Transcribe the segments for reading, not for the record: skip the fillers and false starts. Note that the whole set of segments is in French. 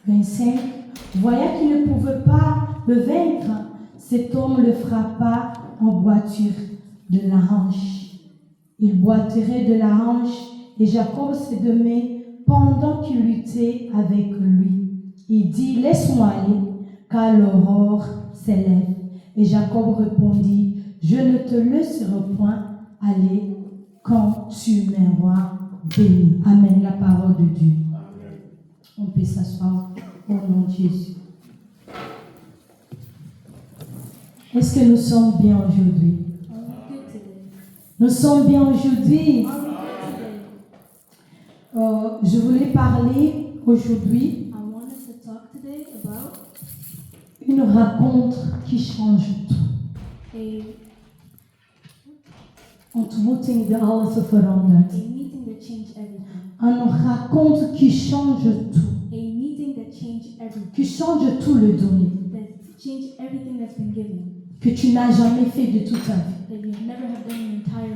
25. Voyant qu'il ne pouvait pas le vaincre, cet homme le frappa en boiture de la hanche. Il boiterait de la hanche et Jacob se demeura pendant qu'il luttait avec lui. Il dit, laisse-moi aller, car l'aurore s'élève. Et Jacob répondit, je ne te laisserai point aller quand tu m'auras béni. Amen, la parole de Dieu. Amen. On peut s'asseoir au nom de Jésus. Est-ce que nous sommes bien aujourd'hui? Nous sommes bien aujourd'hui. Je voulais parler aujourd'hui une rencontre qui change tout. Ontmoeting die alles verandert. Une rencontre qui change tout. Qui change tout le donné. Que tu n'as jamais fait de toute ta vie.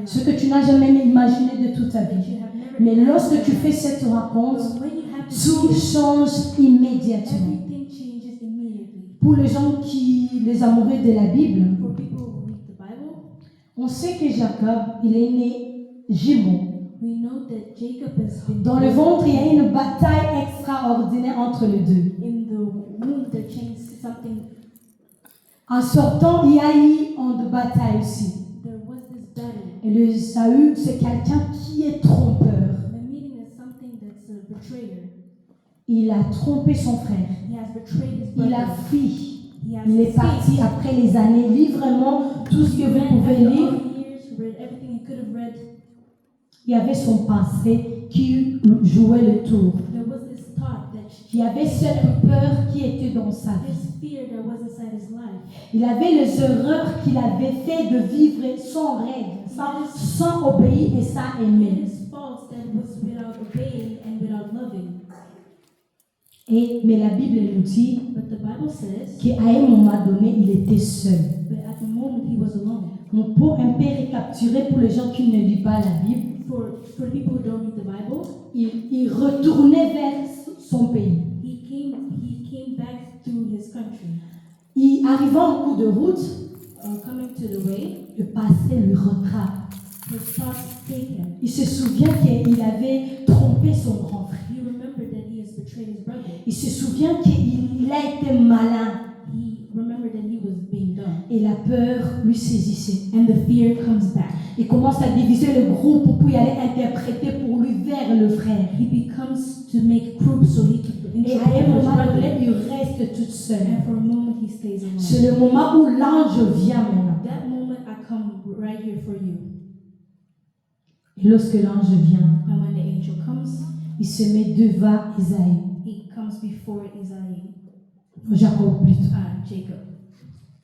Ce que tu n'as jamais imaginé de toute ta vie. Mais lorsque tu fais cette rencontre, tout change immédiatement. Pour les gens les amoureux de la Bible, on sait que Jacob, il est né jumeau. Dans le ventre, il y a une bataille extraordinaire entre les deux. En sortant, il y a eu une bataille aussi. Et le Saül, c'est quelqu'un qui est trompeur. Il a trompé son frère. Il a fui. Il est parti après les années. Lis vraiment tout ce que vous pouvez lire. Il y avait son passé qui jouait le tour. Il y avait cette peur qui était dans sa vie. Il avait les erreurs qu'il avait fait de vivre sans règles, sans obéir et sans aimer. Mais la Bible nous dit qu'à un moment donné, il était seul. Donc pour un peu récapituler pour les gens qui ne lisent pas la Bible, il retournait vers son pays. Il arrivant en cours de route, le passé lui rattrape. Il se souvient qu'il avait trompé son grand frère. Il se souvient qu'il a été malin. Et la peur lui saisissait. And the fear comes back. Il commence à diviser le groupe pour y aller interpréter pour lui vers le frère. He becomes to make groups so he can Et à un moment donné, il reste toute seule. And for a moment he stays alone. C'est le moment où l'ange vient maintenant. That moment I come right here for you. Et lorsque l'ange vient, And when the angel comes, il se met devant Isaïe. he comes before Isaiah, Jacob plutôt. Jacob.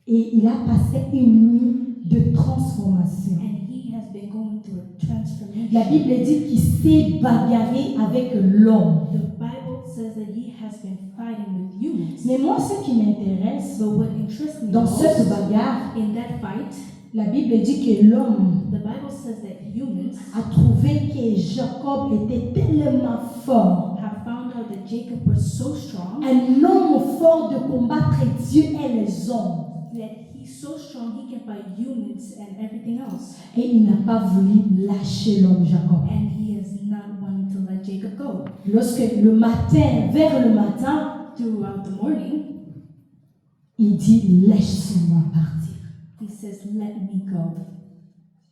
Et il a passé une nuit de transformation. And he has been going through a transformation. La Bible dit qu'il s'est bagarré avec l'homme. The Bible says that he has been fighting with humans. Mais moi, ce qui m'intéresse But what interests me dans most cette bagarre, in that fight, la Bible dit que l'homme the Bible says that humans a trouvé que Jacob était tellement fort. have found out that Jacob was so strong Un homme fort de combattre Dieu et les hommes. that he's so strong he can fight humans and everything else. Et il n'a pas voulu lâcher l'homme Jacob. And he is not wanting to let Jacob go. Lorsque vers le matin, Throughout the morning, il dit, laisse-moi partir. he says, let me go.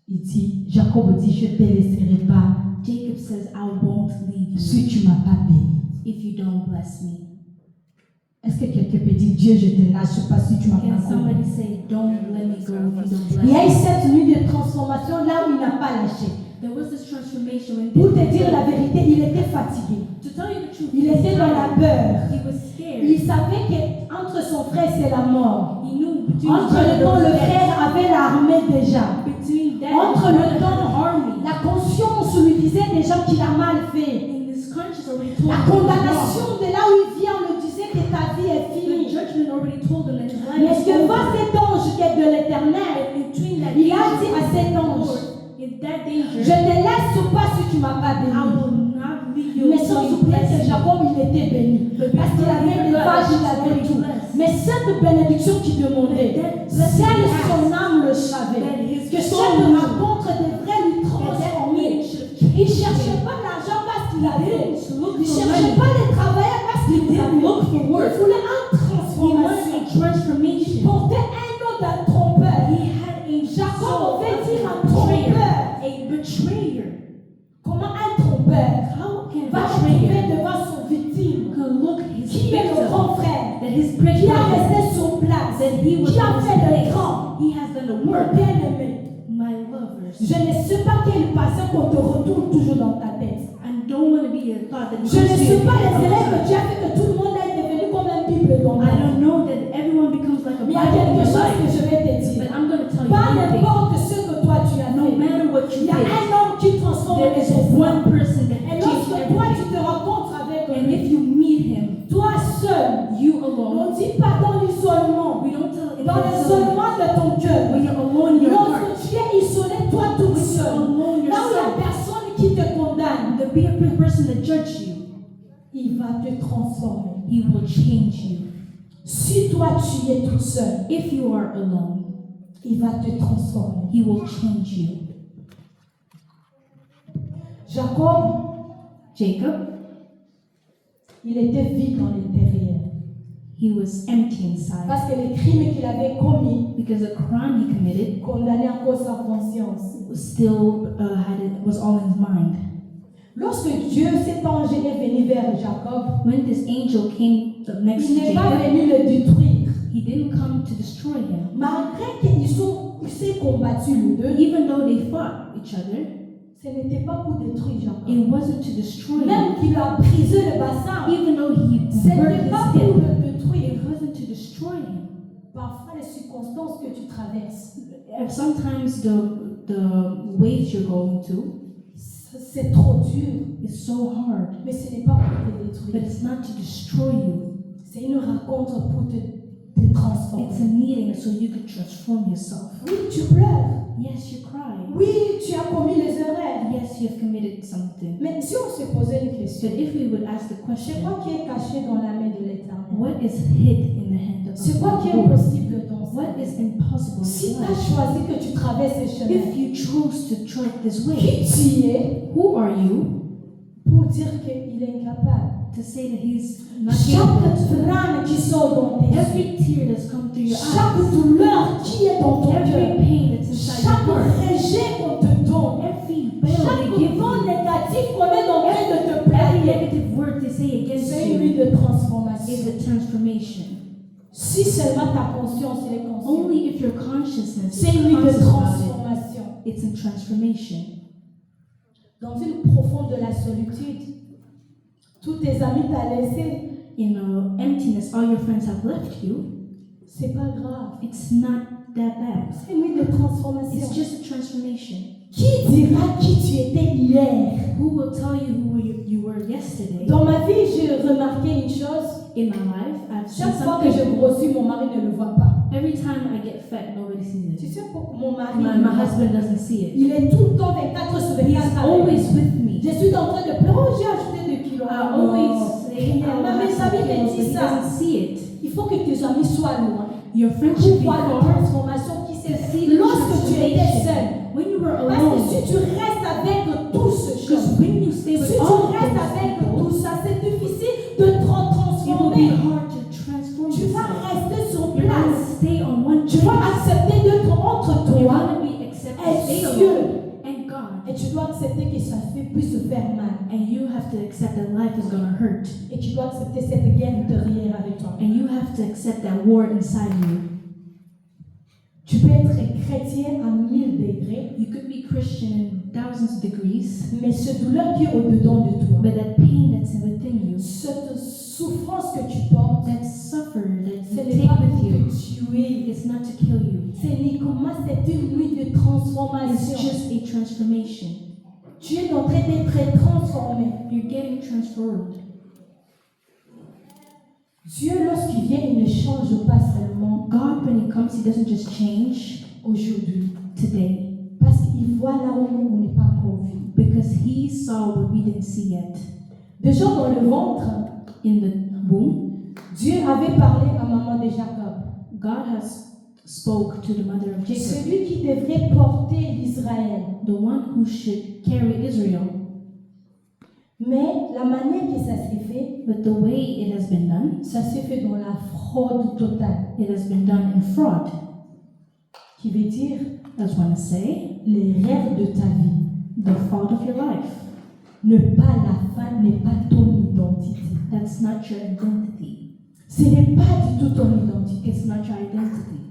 Il dit, Jacob dit, je ne te laisserai pas Jacob says, I won't leave you si tu ne m'as pas béni. if you don't bless me. Est-ce que quelqu'un peut dire, Dieu, je ne te lâche pas si tu m'as Can pas béni? somebody say, don't let me go if you don't Il y a eu bless me? cette nuit de transformation là où il n'a pas lâché. There was this transformation when Pour te dire la vérité, il était fatigué. to tell you the truth, Il était dans la peur. he was scared. Il savait qu'entre son frère, c'est la mort. He knew between Entre le temps, le frère avait l'armée déjà. between that Entre and le temps, army. la conscience lui disait déjà qu'il a mal fait. In this conscience already told La him condamnation de là où il vient, on lui disait que ta vie est the finie. judgment already told him that his life Mais is devant over. cet ange qui est de l'éternel, Between that il a danger dit à cet ange, in that danger, je ne te laisse pas si tu ne m'as pas I béni. will not leave you Mais sans until you oublier bless que me. Jacob, il était béni. Parce qu'il avait mariage, il avait tout. Mais cette bénédiction qu'il demandait, seule son âme le savait. Que cette rencontre devrait lui transformer. Il ne cherchait pas l'argent parce qu'il avait. Il ne cherchait pas le travail parce qu'il avait. Il voulait une transformation. Il portait un nom d'un trompeur. Jacob veut dire un trompeur. A betrayer. Comment un trompeur va trouver devant son victime qui est le grand frère, qui a resté sur place, qui a fait le grand, mon bien-aimé. Je ne sais pas quel passé qu'on te retourne toujours dans ta tête. Je ne sais pas les élèves que tu as fait que tout le monde est devenu comme un Bible dans ta tête. Mais il y a quelque chose que je vais te dire. Pas n'importe ce que toi tu as fait. Il y a un homme qui transforme les autres. Et lorsque toi tu te rencontres avec lui, toi seul, on ne dit pas dans l'isolement, dans l'isolement de ton cœur. Lorsque tu es isolé, toi tout seul, là où il n'y a personne qui te condamne, il va te transformer. He will change you. Si toi tu es tout seul, If you are alone, il va te transformer. He will change you. Jacob, il était vide dans l'intérieur. He was empty inside Parce que les crimes qu'il avait commis because the crime he committed condamnaient encore sa conscience. was all in his mind. Lorsque Dieu, cet ange, est venu vers Jacob, When this angel came next to il n'est pas Jacob, venu le détruire. he didn't come to destroy him. Malgré qu'ils s'est combattu les deux, Even though they fought each other, ce n'était pas pour détruire Jacob. it wasn't to destroy him. Même qu'il a brisé le bassin, Even though he ce burned n'était his pas pour hip, le détruire. it wasn't to destroy him. Parfois, les circonstances que tu traverses, And sometimes the ways you're going to c'est trop dur, is so hard, mais ce n'est pas pour te but détruire. it's not to destroy you. C'est une rencontre pour te transformer. It's a meeting so you could transform yourself. Oui, tu pleures. Yes, you cry. Oui, tu as commis les erreurs. Yes, you have committed something. Mais si on se posait une question, But if we would ask the c'est question, quoi qui est caché dans la main de l'Éternel? what is hid in the hand of C'est quoi qui est the Lord? impossible dans ça? What is impossible Si in tu as life? choisi que tu traverses ce chemin, If you chose to tread this way, qui tu es who are you pour dire qu'il est incapable? to say that he's not Chaque capable? drame qui sort dans tes yeux, Every tear that's come through your chaque eyes, douleur qui est dans ton every cœur, pain that's inside chaque your heart, rejet qu'on te donne, every veil chaque they give vent you, négatif qu'on est en train de te every plaquer, negative word they say against c'est une nuit you de transformation. is a transformation. Si seulement ta conscience est consciente, Only if your consciousness c'est is une nuit de conscious about transformation. it, it's a transformation. Dans une profonde de la solitude, tous tes amis t'ont laissé, In emptiness, all your friends have left you. c'est pas grave. It's not that bad. C'est une nuit de transformation. It's just a transformation. Qui dira qui tu étais hier? Who will tell you who you were yesterday? Dans ma vie, j'ai remarqué une chose. In my life, I've seen Chaque fois que je something. grossis, mon mari ne le voit pas. Every time I get fat, nobody sees Tu it. sais pourquoi mon mari, My husband doesn't see it. il est tout le temps 24 sur 24 He's avec always moi. with me. Je suis en train de pleurer. Oh, j'ai ajouté 2 kilos. I always say, Mais "Oh, I have mes some amis me kilos," but disent he ça. doesn't see it. Il faut que tes amis soient loin. Your friends Pour should be voir la far transformation qui s'est to see faite the lorsque tu étais seul. transformation. When you were Parce que alone, si tu restes avec tout ce because choses, when you stay with si tu all restes those avec people, tout ça, c'est difficile de te it will be transformer. hard to transform Tu vas yourself. rester sur You're going place. to stay on one Tu vas place. accepter d'être entre You're toi going to be accepted, et stay Dieu. alone, and God. Et tu dois accepter que ça puisse se faire mal. And you have to accept that life is going to hurt. Et tu dois accepter cette guerre intérieure avec toi. And you have to accept that war inside you. Tu peux être chrétien à 1000 degrés, You could be Christian in thousands of degrees, mais cette douleur qui est au-dedans de toi, but that pain that's within you, cette souffrance que tu portes, that suffer, that ce you n'est take pas pour with you, te tuer. it's not to kill you. C'est uniquement c'est une nuit de It's transformation. just a transformation. Tu es en train d'être transformé. You're getting transformed. Dieu, lorsqu'il vient, il ne change pas seulement God, when He comes, He doesn't just change aujourd'hui. today, Parce qu'il voit là où nous, on n'est pas encore vu. because He saw what we didn't see yet. Déjà dans le ventre, In the womb, Dieu avait parlé à maman de Jacob. God has spoke to the mother of Jacob, Celui qui devrait porter l'Israël. the one who should carry Israel. Mais la manière que ça s'est fait, But the way it has been done, ça s'est fait dans la fraude totale. it has been done in fraud. Qui veut dire That's what I say, l'erreur de ta vie. the fault of your life. Ne pas la fin n'est pas ton identité. That's not your identity. Ce n'est pas du tout ton identité. It's not your identity.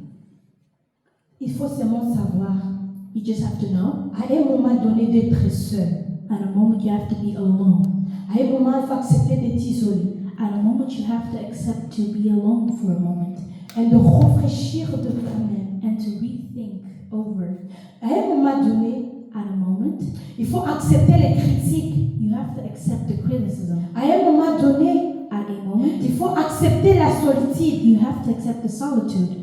Il faut seulement savoir, You just have to know, à un moment donné, d'être seul. at a moment you have to be alone. À un moment, il faut accepter d'être isolé. At a moment you have to accept to be alone for a moment Et de réfléchir de toi-même. and to rethink over. À un moment donné, At a moment, il faut accepter les critiques. you have to accept the criticism. À un moment donné, At a moment, il faut accepter la solitude. you have to accept the solitude.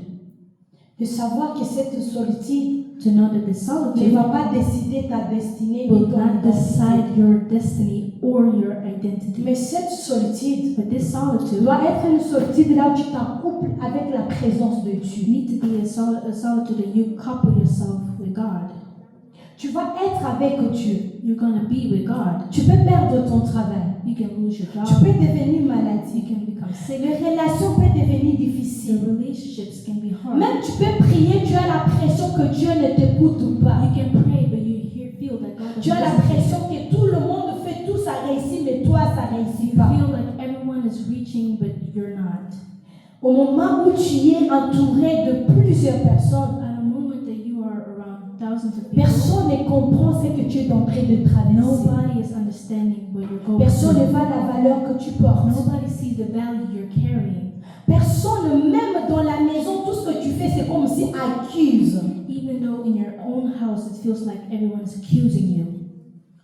De savoir que cette solitude To know that the ne solitude va pas décider ta destinée ni will ton not identité. decide your destiny or your identity. Mais cette solitude But this solitude doit être une solitude là où tu t'accouples avec la présence de Dieu. need to be a solitude that you couple yourself with God. Tu vas être avec Dieu. You're gonna be with God. Tu peux perdre ton travail. You can lose your Tu job. peux devenir You maladie. can become sick. Les relations peuvent devenir The difficiles. relationships can be hard. Même tu peux prier, tu as l'impression que Dieu ne t'écoute pas. You can pray, but you feel that God Tu as doesn't l'impression que tout le monde fait tout, ça réussit, mais toi, ça réussit pas. feel like everyone is reaching, but you're not. Au moment où tu es entouré de plusieurs personnes, At a moment that you are around thousands of people, personne ne comprend ce que tu es en train de traverser. nobody is understanding what you're going Personne ne through. voit la valeur que tu portes. Nobody sees the value you're carrying. Personne, même dans la maison, tout ce que tu fais, c'est comme si accuse. Even though in your own house it feels like everyone is accusing you.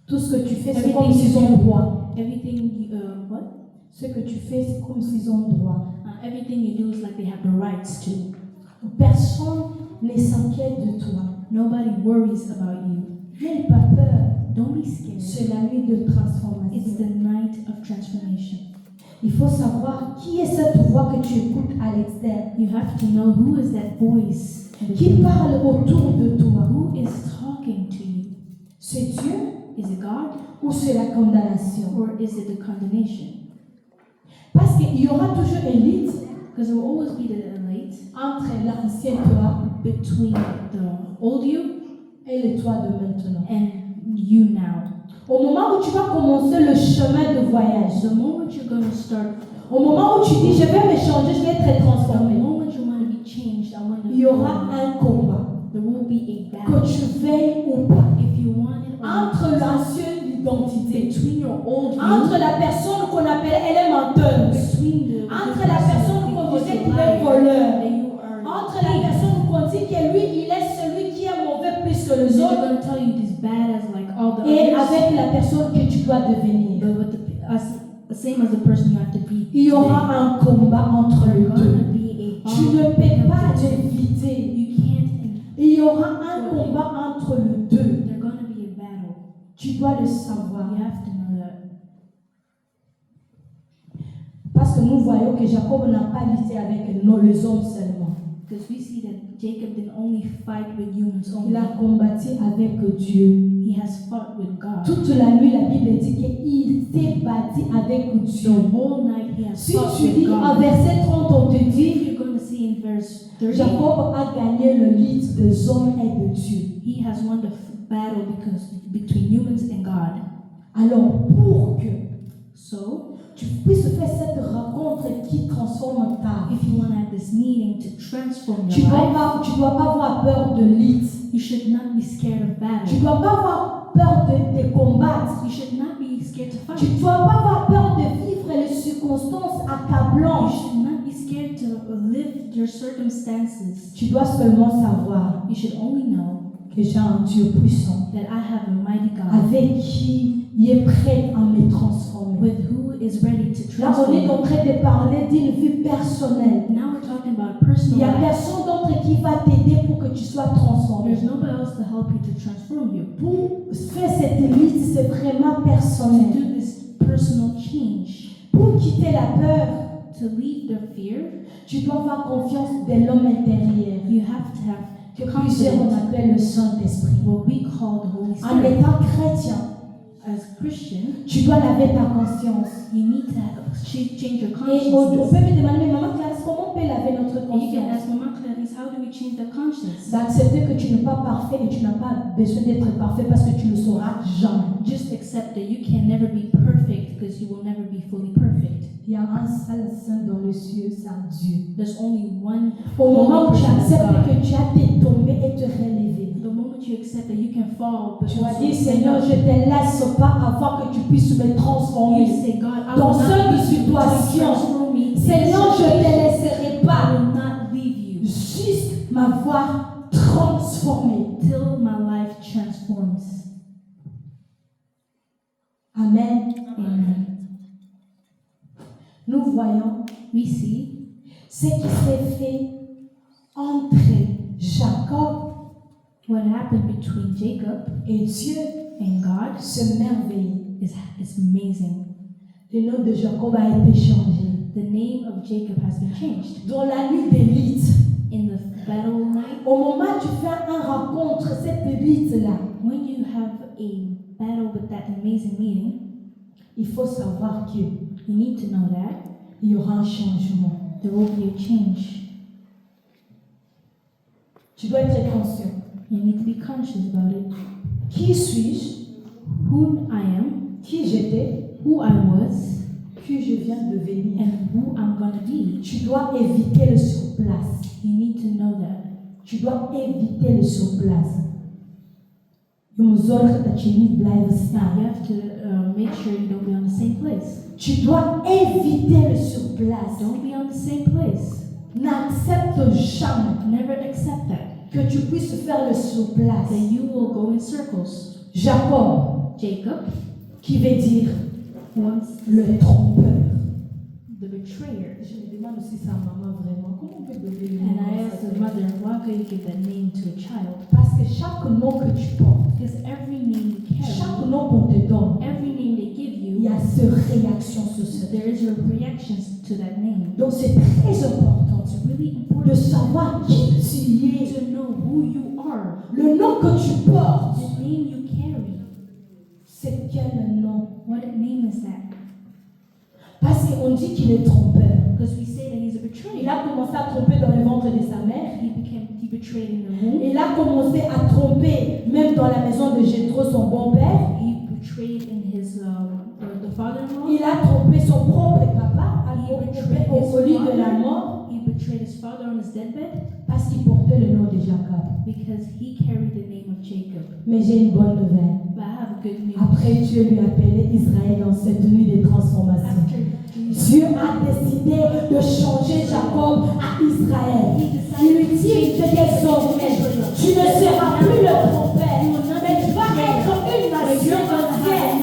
Tout ce que tu fais, c'est Everything comme s'ils you ont do. droit. Everything what? Ce que tu fais, c'est comme s'ils ont droit. Everything you do is like they have the rights to. Personne ne s'inquiète de toi. Nobody worries about you. N'aie pas peur. Don't be scared. C'est la nuit de It's transformation. the night of transformation. Il faut savoir qui est cette voix que tu écoutes à l'extérieur. You have to know who is that voice Qui parle autour de toi. who is talking to you. C'est Dieu Is it God ou c'est la condamnation? or is it the condemnation? Parce qu'il y aura toujours une lutte Because there will always be the elite entre l'ancien toi between the old you et le toi de maintenant. and you now. Au moment où tu vas commencer le chemin de voyage, The moment you're going to start, au moment où tu dis je vais me changer, je vais être the transformé, moment you want to be changed, il y aura un combat, there will be a que battle. tu veilles ou pas, If you want it or not, entre l'ancienne identité, between your old you, entre la personne qu'on appelait elle est menteuse, between the entre la personne qu'on disait qu'il est voleur, that you are entre la personne qu'on dit que lui il est celui qui est mauvais plus que les they're autres, going to tell you this bad as like all the et others, avec la personne que tu dois devenir. but with the same as the person you have to be. Il y aura un combat entre les There's deux. going to be a Tu ne peux pas battle. l'éviter. You can't. Il y aura un combat entre les deux. There's going to be a battle. Tu dois le savoir. You have to know that. Parce que nous voyons que Jacob n'a pas lutté avec les hommes seulement. Because we see that Jacob didn't only fight with humans Il only. a combattu avec Dieu. He has fought with God. Toute la nuit, la Bible dit qu'il s'est battu avec The Dieu. whole night he has Si fought tu with lis en God. verset 30, on te If dit you're going to see in verse 30, Jacob a gagné le lutte des hommes et de Dieu. he has won the battle because between humans and God. Alors, pour que So, tu puisses faire cette rencontre qui transforme ta if vie, you want to have this meeting to transform tu your dois life, pas, tu dois pas avoir peur de lutte. you should not be scared of Tu battle. dois pas avoir peur de combattre. You should not be scared to Tu fight. dois pas avoir peur de vivre les circonstances You accablantes. should not be scared to live your circumstances. Tu dois seulement savoir You should only know que j'ai un Dieu puissant that I have a mighty God avec qui il est prêt à me transformer. with who is ready to Là, on est transform. en train de parler d'une vie personnelle. Now we're talking about Il personal n'y a life. personne d'autre qui va t'aider pour que tu sois transformé. There's nobody else to help you to transform you. Pour faire cette lutte, c'est vraiment To personnel. do this personal change, Pour quitter la peur, to leave the fear, tu dois avoir confiance de l'homme intérieur. you have to have Que plusieurs on appelle le Saint-Esprit. what we call the Holy En Spirit. étant chrétien, As Christian, tu dois laver ta conscience. you need to have, change your Et on consciousness. peut me demander, mais maman Clarisse, comment on peut laver notre And you can conscience? ask Mama Clarice, how do we change the conscience? D'accepter que tu n'es pas parfait et tu n'as pas besoin d'être parfait parce que tu ne le sauras jamais. Just accept that you can never be perfect because you will never be fully perfect. Il y a un seul saint dans le ciel, c'est Dieu. There's only one. Au moment où tu person, acceptes God. que tu as été tombé et te relever, The moment you accept that you can fall, but tu you vas also dire, stand Seigneur, up. je te laisse pas avant que tu puisses me You transformer. say, God, I Dans will not cette leave you situation, to transform me. Seigneur, je ne te laisserai I pas will not leave you juste m'avoir transformé. till my life transforms. Amen. Amen. Nous voyons We see ce qui s'est fait entre Jacob what happened between Jacob et Dieu, and God ce merveille. is amazing. Le nom de Jacob a été changé. The name of Jacob has been changed. Dans la nuit d'élite, In the battle night, au moment où tu fais un rencontre, cette élite-là, when you have a battle with that amazing meeting, il faut savoir qu'il you need to know that y aura un changement. there will be a change. Tu dois être conscient. You need to be conscious about it. Qui suis-je? Who I am, Qui j'étais? who I was, Qui je viens de devenir? and who I'm gonna be. Tu dois éviter le surplace. You need to know that. Tu dois éviter le surplace. Nous zorgen dat je niet blijven Now staan. you have to make sure you don't be on the same place. Tu dois éviter le surplace. Don't be on the same place. N'accepte jamais Never accept that. que tu puisses faire le surplace. That you will go in circles. Jacob, Jacob, qui veut dire once le trompeur. the betrayer. Je me demande aussi sa maman vraiment. Comment on peut donner le And nom I à asked ça? the mother, why could you give that name to a child? Parce que chaque nom que tu portes, Because every name you chaque carry, nom qu'on te donne, every name they give il y you, a cette réaction sur ce there is a reaction to that name. Donc c'est très important It's really de important savoir qui tu es. to know who you are. Le nom que tu portes, The name you carry. c'est quel nom? What name is that? Parce qu'on dit qu'il est trompeur. Because we say that he's a Il betrayer. a commencé à tromper dans le ventre de sa mère. He betrayed in the womb. Il a commencé à tromper même dans la maison de Jéthro, son bon père. He betrayed in his the father-in-law. Il a trompé son propre papa He au lit de la mort He betrayed his father on his deathbed parce qu'il portait le nom de Jacob. because he carried the name of Jacob. Mais j'ai une bonne nouvelle. But I have a good news. Après, Dieu lui a appelé Israël dans cette nuit de transformation. After Jesus, Dieu a décidé de changer Jacob à Israël. Il lui dit désormais, tu ne seras plus le trompeur, mais tu vas être une nation entière.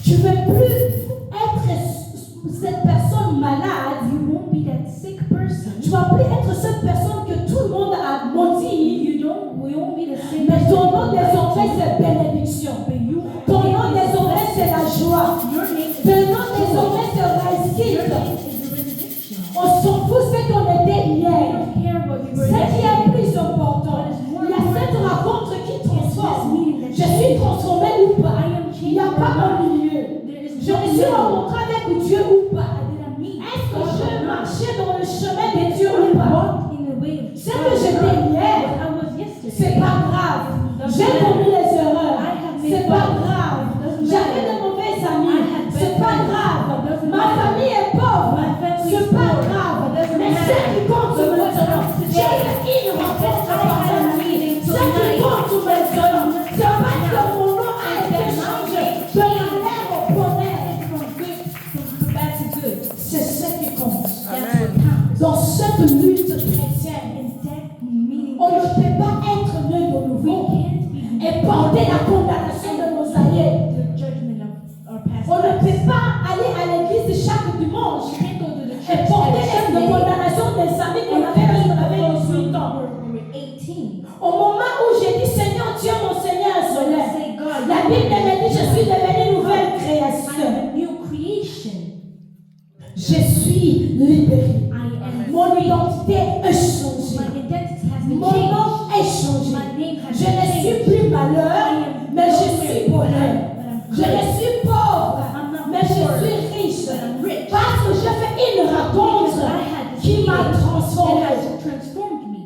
Tu ne veux plus être cette personne malade. you won't be that sick person. Tu ne vas plus être cette personne que tout le monde a maudit. We won't be the same Mais ton nom person. désormais c'est bénédiction. But you, Ton nom désormais c'est la joie. your name is Ton nom désormais c'est your réussite. name is the resurrection. On s'en fout ce qu'on était We hier. don't care what we were Ce qui est yesterday. plus important, il y a cette rencontre qui transforme. Je suis transformé ou pas. Il n'y a pas un milieu. Je me suis rencontré avec Dieu ou pas. Est-ce que je marchais dans le chemin de Dieu ou pas? Ce que j'étais hier, c'est pas grave. J'ai commis les erreurs. C'est pas grave. J'avais de mauvais amis. C'est pas grave. Ma famille est pauvre. C'est pas grave. Mais ce qui compte maintenant, j'ai une rencontre avec lui. Ce qui compte maintenant, c'est pas que mon nom a été changé de malheur au bonheur. C'est ce qui compte. Dans cette lutte chrétienne, on ne peut pas être né de nouveau et porter la condamnation de nos aïeux. On ne peut pas aller à l'église chaque dimanche et porter la condamnation des amis qu'on avait quand on avait 18 ans. Au moment où j'ai dit Seigneur Dieu, mon Seigneur soleil, la Bible me dit je suis devenue nouvelle création. Je suis libéré. I am Mon free. identité est changée. My identity has been Mon changed. nom est changé. My name has Je been ne suis changed. plus malheur, mais je suis bonheur. Je ne suis pauvre, mais je suis riche. Parce que j'ai fait une rencontre qui m'a transformé. Transformed me.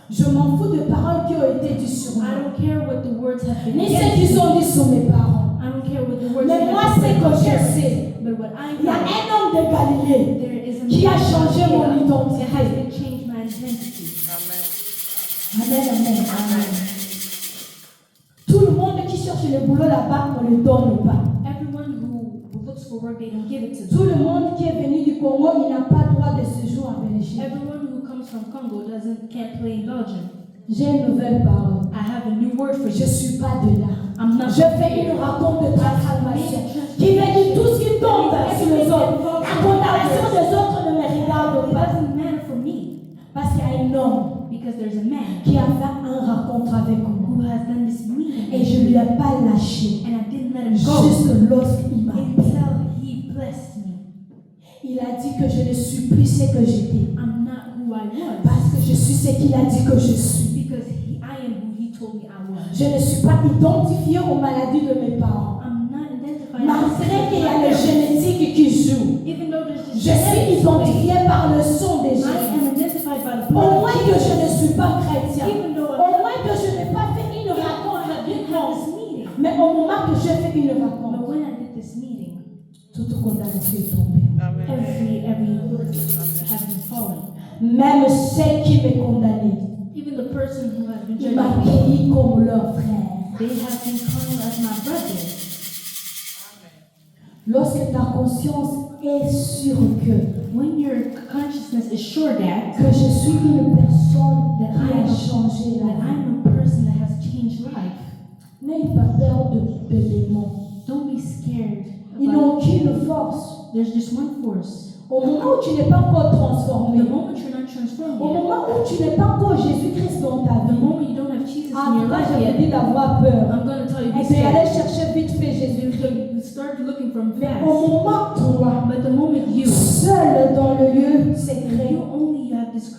Je m'en fous des paroles qui ont été dites sur I moi. don't care what the words have been Ni against ceux qui me. sont dits sur mes parents. I don't care what the words Mais have moi, been c'est que je against me. sais. But what I Il y a know, un homme de Galilée there is a qui a man changé mon that has identité. been changed my identity. Amen, amen, amen. Tout le monde qui cherche le boulot là-bas, on ne le donne pas. Everyone who looks for work, they don't give it to Tout them. le monde qui est venu du Congo, il n'a pas droit de séjour en Belgique. Everyone who comes from Congo can't play in Belgium. J'ai une nouvelle parole. I have a new word for Je you. ne suis pas de là. I'm not. Je fais une rencontre de transformation qui veut dire tout ce qui tombe sur les autres. La condamnation des autres ne me regarde It pas. doesn't matter for me Parce qu'il y a un homme because there's a man qui a fait une rencontre avec moi. who has done this meeting Et je ne lui ai pas lâché. and I didn't let him go Juste lorsqu'il m'a appelé. until he blessed me. Il a dit que je ne suis plus ce que j'étais. I'm not who I was Parce que je suis ce qu'il a dit que je suis. because I am who he told me I was. Je ne suis pas identifiée aux maladies de mes parents. I'm not identified. Malgré qu'il y a le génétique qui joue. Even though there's this Je suis identifiée par le son des I gens. am identified by the Au blood. moins que je ne suis pas chrétien. Even though Au moins que je n'ai pas fait une rencontre I didn't have this meeting. Mais au moment que j'ai fait une But rencontre, when I did this meeting, toute condamnation est tombée. every has been falling. Même ceux qui me condamnaient, Even the person who has been ils judging me, m'accueilli comme leur frère. they have been calling as my brother. Lorsque ta conscience est sûre When your consciousness is sure that que je suis une personne That qui I a am- changé la vie, I'm a person that has changed life, n'aie pas peur de démons. don't be scared. Ils about n'ont aucune force. There's just one force. Au moment où tu n'es pas encore transformé, The moment you're not transformed au yet, moment où tu n'es pas encore Jésus-Christ dans ta the vie, moment you don't have Jesus en in tout your cas, life je te yet, dis d'avoir peur. I'm going to tell you Et be puis aller scared. chercher vite fait Jésus-Christ. You start looking from Mais fast. au moment toi, But the moment you seul dans le lieu secret, only have this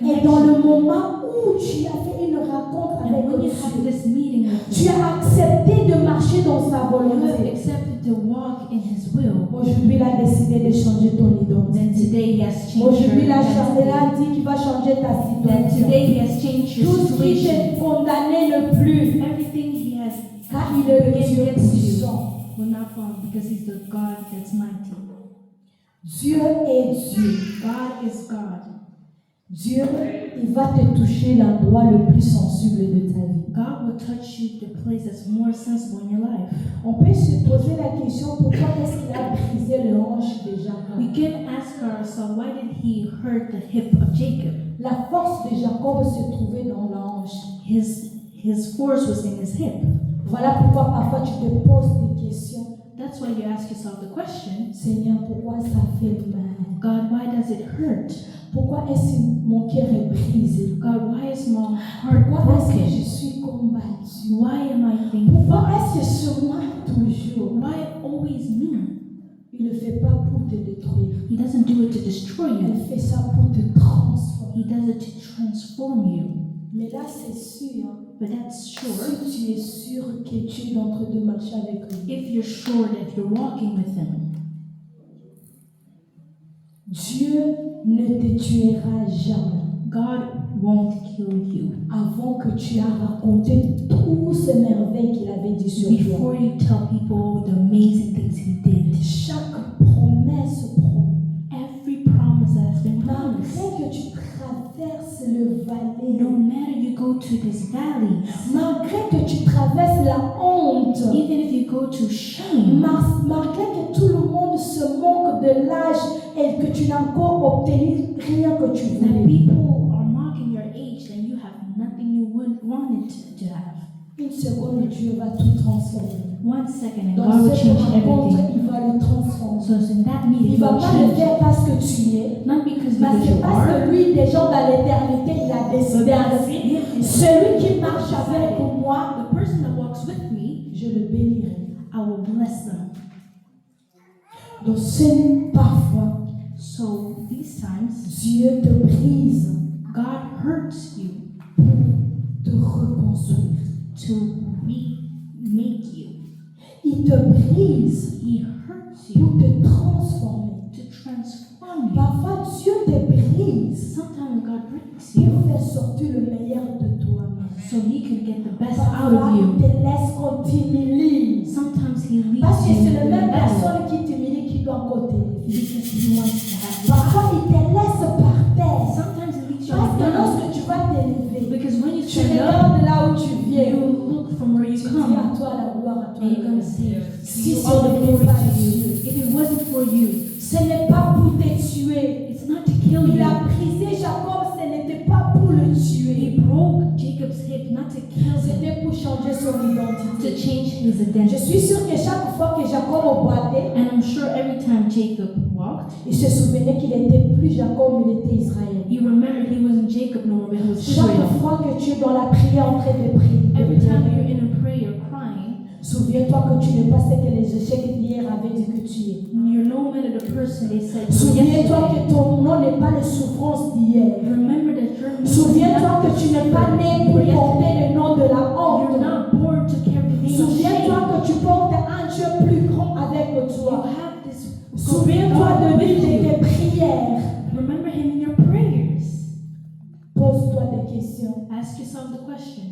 et dans le connection, moment où tu as fait une rencontre and avec when you have Dieu, this meeting with tu him, as accepté de marcher dans sa you have volonté. accepted to walk in his will. Aujourd'hui, il a décidé de changer ton Then identité. today he has changed your Aujourd'hui, il a identity. dit qu'il va changer ta Then situation. today he has changed your Tout ce qui situation. te condamnait le plus, Everything he has car il est le Dieu against you puissant. will not fall because he's the God that's mighty. Dieu est Dieu. God is God. Dieu, il va te toucher l'endroit le plus sensible de ta vie. God will touch you the place that's more sensible in your life. On peut se poser la question, pourquoi est-ce qu'il a brisé le hanche de Jacob? We can ask ourselves, why did he hurt the hip of Jacob? La force de Jacob se trouvait dans la hanche. His force was in his hip. Voilà pourquoi parfois tu te poses des questions. That's why you ask yourself the question, Seigneur, pourquoi ça fait mal? God, why does it hurt? Pourquoi est-ce que mon cœur est brisé? God, why is my heart Pourquoi est-ce que broken? je suis combattue? Why am I being Pourquoi fought? est-ce que sur moi toujours? Why always me? Il ne le fait pas pour te détruire. He doesn't do it to destroy Il you. fait ça pour te transformer. He does it to transform you. Mais là, c'est sûr. But that's sure. Si tu es sûr que tu es en train de marcher avec lui. If you're sure that you're walking with him, Dieu ne te tuera jamais God won't kill you avant que tu aies raconté toutes ces merveilles qu'il avait dit sur toi. before you tell people the amazing things he did. Chaque promesse promise. Every promise that has been promised. Malgré que tu traverses le vallée, No matter you go to this valley, malgré que tu traverses la honte, even if you go to shame, malgré que tout le monde se moque de l'âge et que tu n'as encore obtenu rien que tu that voulais. people are mocking your age and you have nothing you wanted to have. Une seconde, Dieu va tout transformer. 1 second and Dans God will cette change rencontre, everything. il va le transformer. So in that meeting, Il He ne va will pas le change faire it. parce que tu es, Not because mais c'est you parce are, que lui, déjà dans l'éternité, il a décidé ainsi. Celui qui marche avec moi, The person that walks with me, je le bénirai. I will bless them. Donc parfois, So these times, Dieu te brise God hurts you pour te reconstruire. to remake you. Il te brise He hurts you pour te transformer. to transform you. Parfois, Dieu te brise Sometimes God breaks you pour faire sortir le meilleur de toi-même. so He can get the best out Parfois, of il you. te laisse qu'on t'humilie. Sometimes He leaves Parce que you c'est la in même the battle personne qui t'humilie qui doit côté. because He wants to have you. Parfois, il te laisse par terre. Sometimes He leaves you Parce on que the ground lorsque tu vas t'élever, because when you tu stand up, regardes là où tu viens. you look from where you Tu dis come à toi la gloire, à toi and you're la going gloire. to say, Si you ce all the n'était glory pas to you. Dieu, If it wasn't for you, ce n'est pas pour te tuer. it's not to kill Il you. a brisé Jacob, ce n'était pas pour le He tuer. broke Jacob's hip not to kill him, C'était pour changer son to identité. change his Je identity. suis sûre que chaque fois que Jacob boitait, And I'm sure every time Jacob walked, il se souvenait qu'il n'était plus Jacob, mais il était Israël. he remembered he wasn't Jacob no more, but he was Chaque Israel. fois que tu es dans la prière en train de prier, Every time you're in a prayer crying, souviens-toi que tu n'es pas ce que les échecs d'hier avaient dit que tu es. you're no matter the person they said you were Souviens-toi yesterday. que ton nom n'est pas la souffrance d'hier. Remember that your name is Souviens-toi not que the tu n'es pas suffering né you pour were yesterday. porter le nom de la You're honte. not born to carry the name of Souviens-toi shame. que tu portes un Dieu plus grand avec You toi. have this Souviens-toi God de lui with de you. tes prières. Remember him in your prayers. Pose-toi des questions. Ask yourself the question,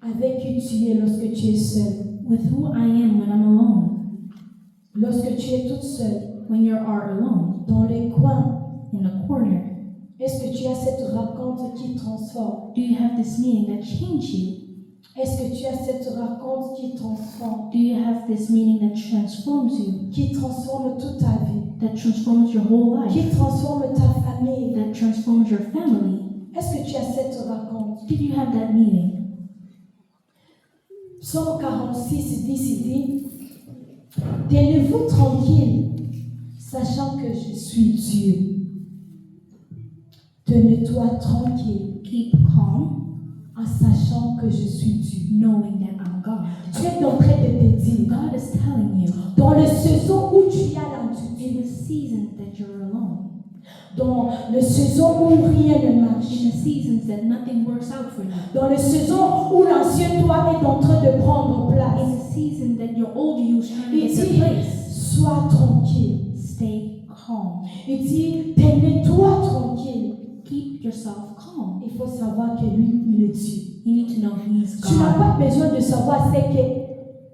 Avec qui tu es lorsque tu es seul? with who I am when I'm alone, Lorsque tu es toute seule, when you are alone, dans les coins, in the corner. est-ce que tu as cette rencontre qui transforme? Do you have this meeting that changed you? Est-ce que tu as cette rencontre qui transforme? Do you have this meaning that transforms you, Qui transforme toute ta vie? that transforms your whole life, Qui transforme ta famille? that transforms your family? Est-ce que tu as cette rencontre? Did you have that meeting? Psaume 46, 10, il dit: tenez-vous tranquille, sachant que je suis Dieu. Tenez-toi tranquille, Keep calm, en sachant que je suis Dieu. knowing that I'm God. Tu es en train de te dire, God is telling you, dans le saison où tu as in l'intuition, the season that you're alone, dans le saison où rien ne marche, in the seasons that nothing works out for you, dans le saison où l'ancien toi est en train de prendre in place, the season that your old you is trying to il get their dit, place, sois tranquille. stay calm. Il dit, tenez-toi tranquille. Keep yourself calm. Il faut savoir que lui, il est Dieu. You need to know He's Tu n'as God. pas besoin de savoir ce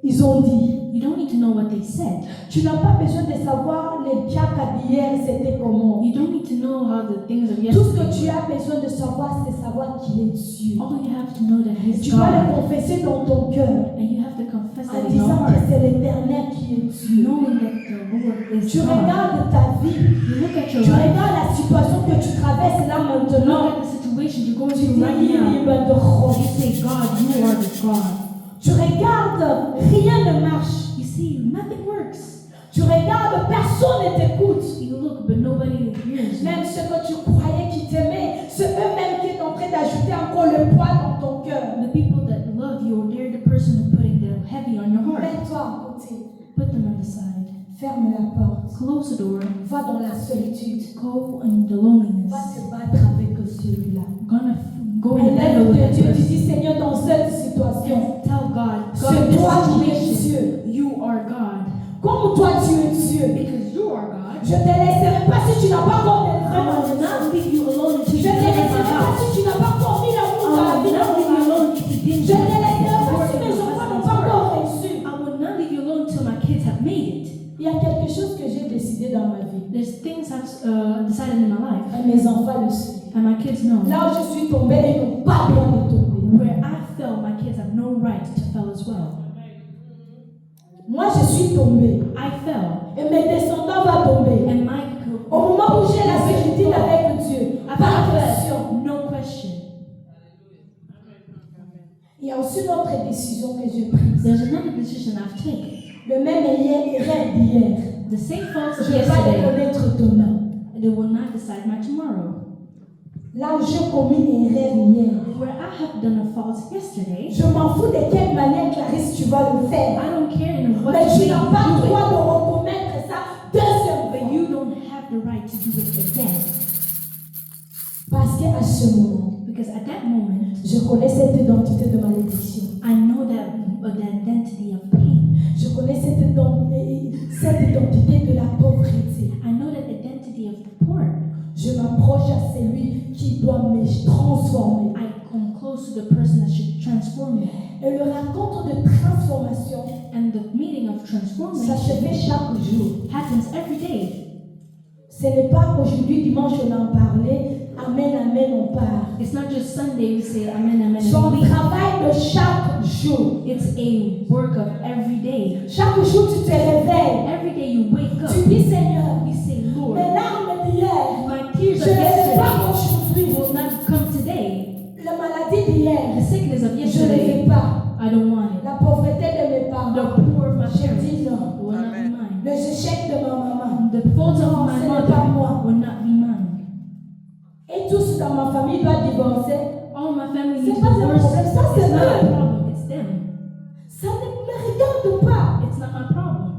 qu'ils ont dit. You don't need to know what they said. Tu n'as pas besoin de savoir les diacres d'hier, c'était comment. You don't need to know how the things of Tout ce que yesterday. tu as besoin de savoir, c'est savoir qu'il est Dieu. All you have to know that He's Tu vas le God, confesser dans ton cœur and you have to confess en that in your disant que heart, c'est l'Éternel qui est Dieu. knowing that the Lord is Tu God. regardes ta vie, You look at your tu life, regardes la situation que tu traverses là look maintenant. at the situation you're going Tu through right dis, now. libre de rose. You say, God, you are the God. Tu regardes, rien ne marche. You see, nothing works. Tu regardes, personne ne t'écoute. You look, but nobody hears you. Même ceux que tu croyais qui t'aimaient, c'est eux-mêmes qui sont en train d'ajouter encore le poids dans ton cœur. The people that love you, they're the person who putting the heavy on your heart. Mets-toi à côté. Put them on the side. Ferme la porte. Close the door. Va dans la solitude. Go in the Va loneliness. te battre avec celui-là. Go in the battle Élève with de that Dieu, tu person. dis Seigneur, dans cette situation, Tell God, c'est God, in toi qui this es situation, Dieu. you are God. Comme toi tu es Dieu, Because you are God. je te laisserai pas si tu n'as pas encore I délivré mon will not Dieu. leave you alone until Je you te get in my laisserai pas house. si tu n'as pas encore mis l'amour dans la I vie will de not leave you ton alone mari. if you didn't Je do te laisserai pas work si in mes your enfants n'ont husband's pas heart. encore reçu. I will not leave you alone until my kids have made it. Il y a quelque chose que j'ai décidé dans ma vie. There's things I've decided in my life, Et mes enfants le savent. and my kids know. Là où je suis tombée, ils n'ont pas droit de tomber. Where I fell, my kids have no right to fail as well. Moi, je suis tombée. I fell, Et mes descendants vont tomber. and my Au moment où j'ai la certitude avec Dieu, I pas de fell, question. no question. Il y a aussi une autre décision que j'ai prise. There's another decision I've taken. Le même erreur d'hier. The same faults Je of ne vais pas yesterday, reconnaître demain. they will not decide my tomorrow. Là où j'ai commis une erreur hier, Where I have done a fault yesterday, je m'en fous de quelle manière, Clarisse, tu vas le faire. I don't care in what Mais tu way n'as pas le you do droit it. de recommettre ça deuxième the right to do it again. Parce qu'à ce moment, Because at that moment, je connais cette identité de malédiction. I know that the identity of pain. Je connais cette identité de la pauvreté. I know that identity of the poor. Je m'approche à celui qui doit me transformer. I come close to the person that should transform me. Et le rencontre de transformation, And the meaning of ça se transformation fait chaque jour. happens every day. Ce n'est pas aujourd'hui, dimanche, on en parlait. Amen, amen, on part. It's not just Sunday we say amen, amen, C'est and un we. travail de chaque jour. It's a work of every day. Chaque jour, tu te réveilles. Every day you wake up, Tu dis, Seigneur, you say, Lord, mes larmes d'hier, my tears je of ne les ai pas yesterday aujourd'hui. will not come today. La maladie d'hier, The sickness of je ne les yesterday, veux pas. I don't want it. La pauvreté de mes parents, The poor of my je parents dis non. will not be mine. Les échecs de ma maman. The faults of Non, my ce n'est pas mother moi. will not be mine. Et tous dans ma famille doivent divorcer. All my family C'est needs pas un divorce. problème, ça, It's c'est not a eux. problem, it's them. Ça ne me regarde pas. It's not my problem.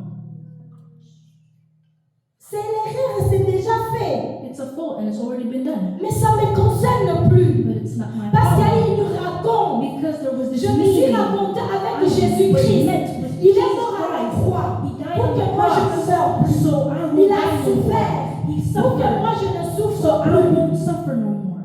C'est l'erreur, c'est déjà fait. It's a fault and it's already been done. Mais ça ne me concerne plus. But it's not my Parce problem. qu'il nous raconte. Because there was this Je me suis meeting. raconté avec I Jésus-Christ. met with Il est Jesus mort à la Christ. croix. He died Pour on que the moi je ne cross. meure plus. So I will Il a die no more. souffert. He Pour que suffered. moi je ne So souffre I plus. won't suffer no more.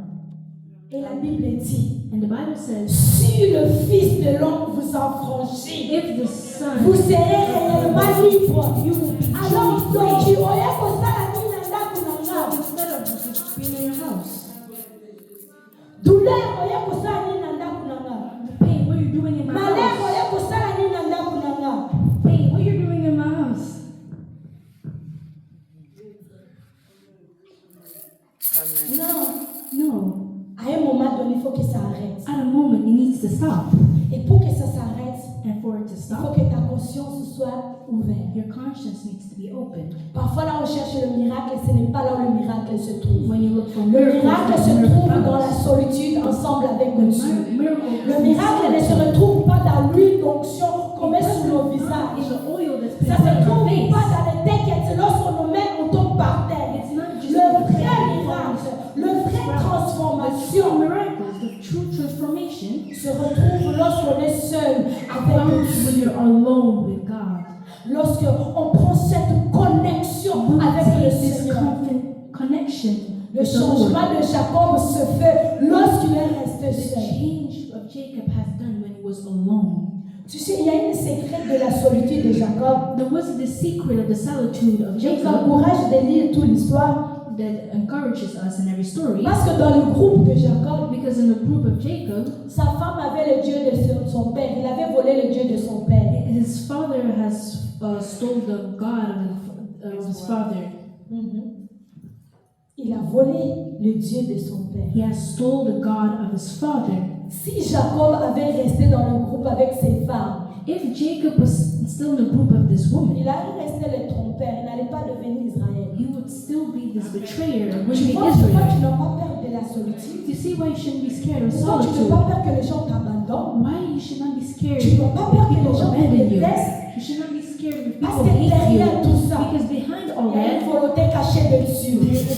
Et la Bible dit, And the Bible says, si le Fils de l'homme vous affranchit, if the Son, vous serez réellement libre. you will be Alors, truly donc, free. tu aurais posé la vie dans la So instead of just being in your house, douleur, aurait posé la vie dans la the pain, what you're doing in my malheur, house, aurait posé la vie dans la pain, what you're doing in my house. No. À un moment donné, il faut que ça arrête. At a moment, it needs to stop. Et pour que ça s'arrête, And for it to il stop, faut que ta conscience soit ouverte. your conscience needs to be open. Parfois, là, on cherche le miracle et ce n'est pas là où le miracle se trouve. When you look for Le miracles, miracle the se miracle trouve dans la comes. solitude ensemble avec Dieu. Miracle Le miracle ne se retrouve pas dans l'huile d'onction qu'on met sur nos visages. is the oil that's Ça put ne se on trouve your pas face. dans les t'inquiète lorsqu'on nous met, on tombe par terre. It's not just Le the vrai miracle, miracle, le vrai the true transformation miracles, the true transformation se retrouve lorsqu'on est seul avec comes when Dieu. you're alone with God. Lorsqu'on prend cette connexion avec le Take this Seigneur. connection Le with the Lord. changement de Jacob se fait lorsqu'il est resté The seul. change of Jacob has done when he was alone. Tu sais, il y a une secret de la solitude de Jacob. There was the secret of the solitude of Je vous Jacob encourage de lire toute l'histoire that encourages us in every story. parce que dans le groupe de Jacob, Because in the group of Jacob, sa femme avait le Dieu de son père. Il avait volé le Dieu de son père. his father has stole the God of his father. Il a volé le Dieu de son père. He has stole the God of his father. Si Jacob avait resté dans le groupe avec ses femmes, If Jacob was still in the group of this woman, il allait rester le trompeur. Il n'allait pas devenir Israël. he would still be this betrayer and would Tu be vois pourquoi tu Israel. n'as pas peur de la solitude? You see why you shouldn't be scared of Pourquoi tu n'as solitude? pas peur que les gens t'abandonnent? Why you should not be scared Tu n'as pas peur que people les gens te abandon you? détestent? You should not be scared if Parce people que hate derrière you. tout ça, Because behind il all y a une that, volonté cachée de Dieu. there is a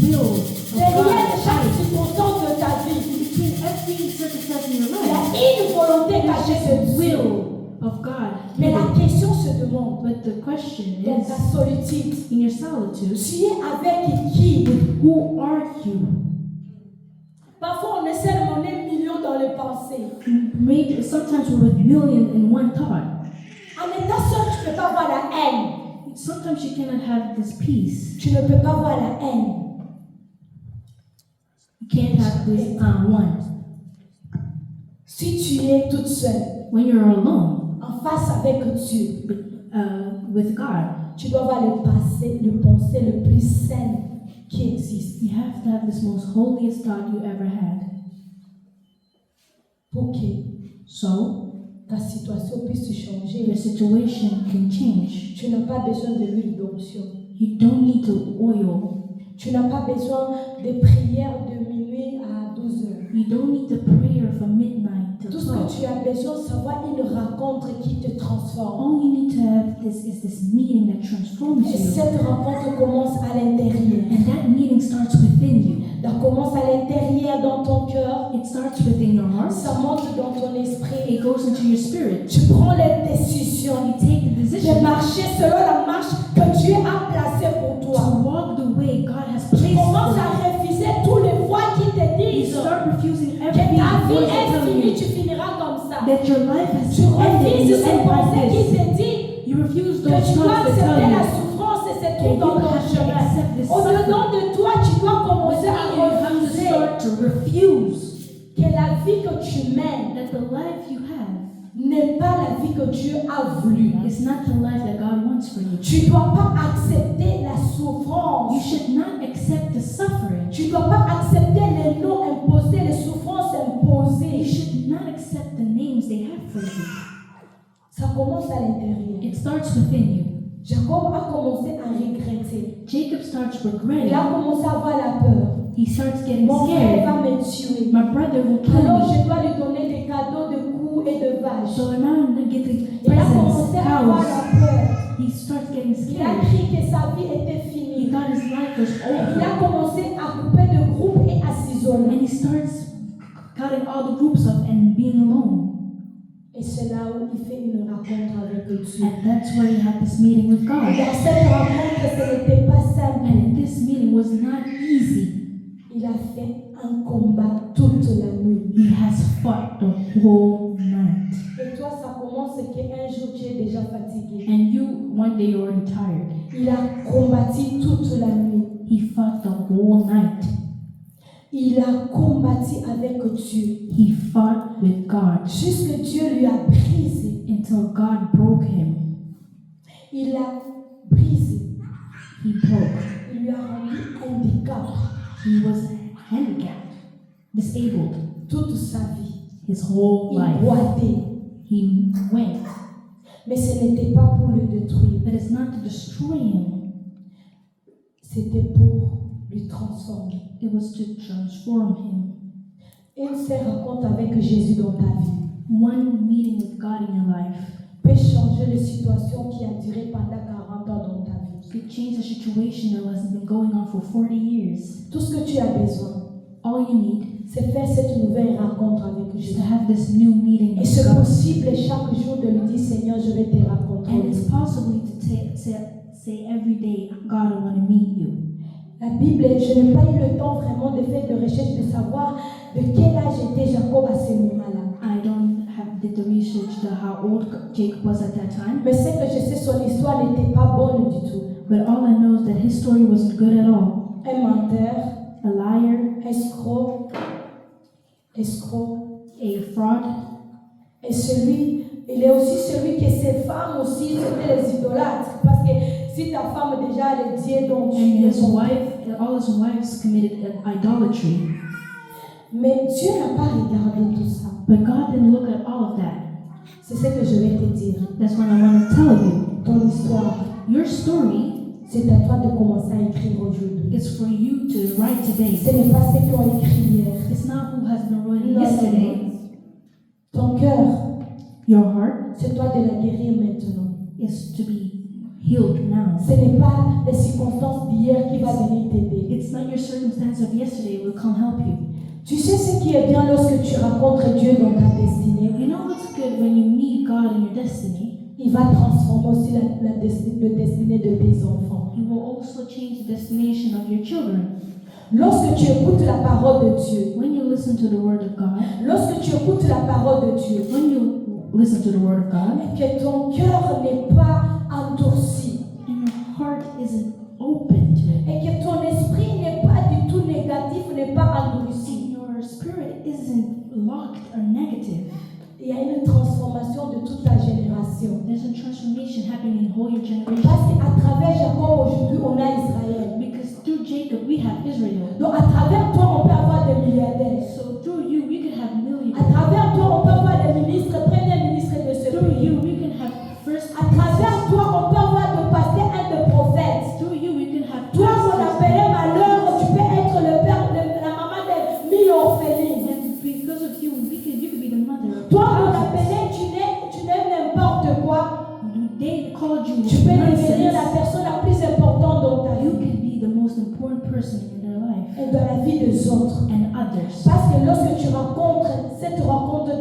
will of Derrière chaque God. circonstance de ta vie, Between every circumstance in your il y a life, une volonté there's cachée just a de Dieu. will of God. Mais la question se demande, But the question dans is, ta solitude, in your solitude, tu es avec qui? who are you? Parfois, on est seulement un million dans les pensées. Maybe sometimes we're with million in one thought. En étant seul, tu ne peux pas voir la haine. Sometimes you cannot have this peace. Tu ne peux pas voir la haine. You can't have this one. Si tu es toute seule, When you're alone en face avec Dieu, with God, tu dois avoir le pensée le plus sain qui existe. you have to have this most holiest thought you ever had. Pour que So ta situation puisse changer. your situation can change. Tu n'as pas besoin de l'huile d'onction. You don't need to oil. Tu n'as pas besoin de prières de minuit à 12 heures. You don't need the prayer from midnight till Tout ce que 12. tu as besoin, c'est avoir une rencontre qui te transforme. All you need to have is this meeting that transforms Et you. cette rencontre commence à l'intérieur. And that meeting starts within you. Ça commence à l'intérieur dans ton cœur. It starts within your heart. Ça monte dans ton esprit. It goes into your spirit. Tu prends les décisions You take the de decision marcher selon la marche que Dieu a placée pour to toi. walk the way God has Tu placed commences for à refuser tous les voix qui te you. You disent start refusing que every ta vie voice est telling finie, you tu finiras comme ça. that your life has Tu ended and refuses you ces end like pensées qui this. te disent You refuse que those tu dois thoughts that tell accepter la you souffrance et c'est that tout you dans ton have to chemin. accept this Au-dedans suffering. de toi, tu dois commencer à You have to refuser start to refuse que la vie que tu mènes that the life you have n'est pas la vie que Dieu a voulu. is not the life that God wants for you. Tu ne dois pas accepter la You souffrance. should not accept the suffering. Tu ne dois pas accepter les noms imposés, les souffrances You imposées. should not accept the names they have for you. Ça commence à l'intérieur. It starts within you. Jacob a commencé à regretter. Jacob starts Il regretting. a commencé à avoir la peur. He starts getting Mon frère scared. va me tuer. My brother will kill Alors me. je dois lui donner des cadeaux de coups et de vaches. So now I'm going to get the Il a presents, commencé à avoir cows. la peur. He starts getting Il a scared. cru que sa vie était He finie. thought his life was Il a over. commencé à couper de groupes et à And s'isoler. he starts cutting all the groups up and being alone. Et c'est là où il fait une rencontre avec Dieu. And that's where he had this meeting with Et God. dans cette rencontre, ce n'était pas simple. And this meeting was not easy. Il a fait un combat toute la nuit. He has fought the whole night. Et toi, ça commence qu'un jour tu es déjà fatigué. And you, one day you're already tired. Il a combattu toute la nuit. He fought the whole night. Il a combattu avec Dieu. He fought with God Jusque Dieu lui a brisé. until God broke him. Il a brisé. He broke. Il lui a rendu handicap He was handicapped, disabled toute sa vie. his whole Il life. boitait. He went, Mais ce n'était pas pour le détruire. but it's not to destroy him. C'était pour lui transformer. It was to transform him. Une seule rencontre avec Jésus dans ta vie One meeting with God in your life peut changer les situations qui ont duré pendant 40 ans dans ta vie. could change a situation that has been going on for 40 years. Tout ce que tu as besoin, All you need c'est faire cette nouvelle rencontre avec is Jésus. to have this new meeting Et with c'est God. possible chaque jour de lui dire, Seigneur, je vais te rencontrer. And it's possible to say every day, God, I want to meet you. La Bible, je n'ai pas eu le temps vraiment de faire de recherche, de savoir de quel âge était Jacob à ce moment-là. I don't have did the research to how old Jacob was at that time. Mais ce que je sais, son histoire n'était pas bonne du tout. But all I know is that his story wasn't good at all. Un menteur, A liar, escroc, a fraud, et il est aussi celui que ses femmes aussi, c'était les idolâtres. Parce que si ta femme déjà le Dieu dont tu and es his son wife, all his wives committed idolatry. Mais Dieu n'a pas regardé tout ça. But God didn't look at all of that. C'est ce que je vais te dire. That's what I want to tell you. Ton histoire, Your story c'est à toi de commencer à écrire aujourd'hui. is for you to write today. Ce n'est pas ceux qui ont écrit hier. It's not who has been writing Non, yesterday. Ton cœur, Your heart c'est toi de la guérir maintenant. is to be healed now. Ce n'est pas les circonstances d'hier qui vont venir t'aider. It's not your circumstance of yesterday will come help you. Tu sais ce qui est bien lorsque tu rencontres Dieu dans ta destinée. You know what's good when you meet God in your destiny? Il va transformer aussi le destinée de tes enfants. He will also change the destination of your children. Lorsque tu écoutes la parole de Dieu, When you listen to the word of God, lorsque tu écoutes la parole de Dieu, when you listen to the word of God, et que ton cœur n'est pas endurci, and your heart isn't open to it, et que ton esprit n'est pas du tout négatif, n'est pas endurci, and your spirit isn't locked or negative, il y a une transformation de toute ta génération. there's a transformation happening in whole your generation. Parce qu'à travers Jacob, aujourd'hui, on a Israël. Because through Jacob we have Israel. Donc à travers toi, on peut avoir des milliardaires. So through you we can have À millions. travers toi, on peut avoir des ministres, premiers ministres de ce Through pays. you we can have first. À travers toi, on peut avoir de pasteurs et de prophètes. Through you we can have Toi, on pastors. appelait malheur, dans la vie des autres. and others. Parce que lorsque tu rencontres cette rencontre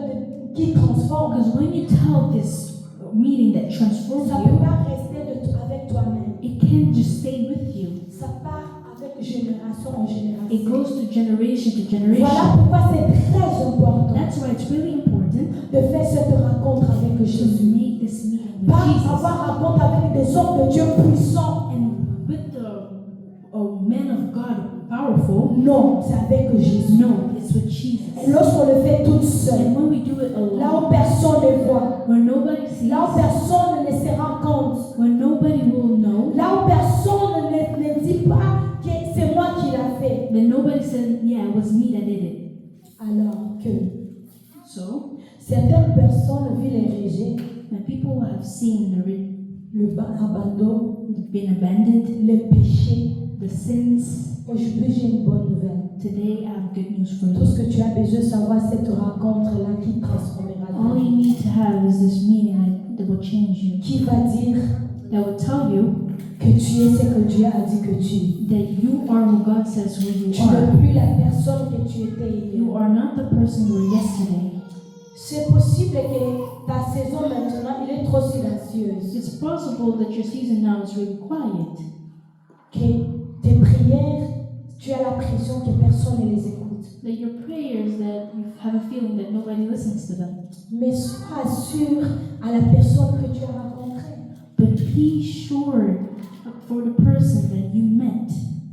qui transforme, Because when you tell this meeting that transforms ça ne peut you, pas rester avec toi-même. it can't just stay with you. Ça part avec génération en génération. It goes to generation to Voilà generation. pourquoi c'est très important That's why it's really important de faire cette rencontre avec to Jésus. make this meeting with Pas Jesus. avoir rencontre avec des hommes de Dieu puissants. And with the men of God powerful, Non, c'est avec Jésus. no, it's with Jesus. Et lorsqu'on le fait toute seule, And when we do it là alone, où personne ne voit, where nobody sees, là où personne ne se rend compte, where nobody will know, là où personne ne dit pas que c'est moi qui l'ai fait, then nobody says, yeah, it was me that did it. alors que So, certaines personnes vu les rejets, when people have seen abandon, been abandoned, le péché, the sins, aujourd'hui j'ai une bonne nouvelle. today I have good news for Tout you. ce que tu as besoin de savoir, cette rencontre-là qui transformera ta All vie. you need to have is this meeting that will change you, Qui va dire that will tell you que tu es ce que Dieu a dit que tu es. that you are who God says who you Tu n'es are. plus la personne que tu étais You hier. are not the person you were yesterday. C'est possible que ta saison maintenant, il est trop silencieuse. It's possible that your season now is really quiet, Que tes prières, tu as l'impression que personne ne les écoute. that your prayers, that you have a feeling that nobody listens to them. Mais sois sûr à la personne que tu as rencontrée. But be sure for the person that you met.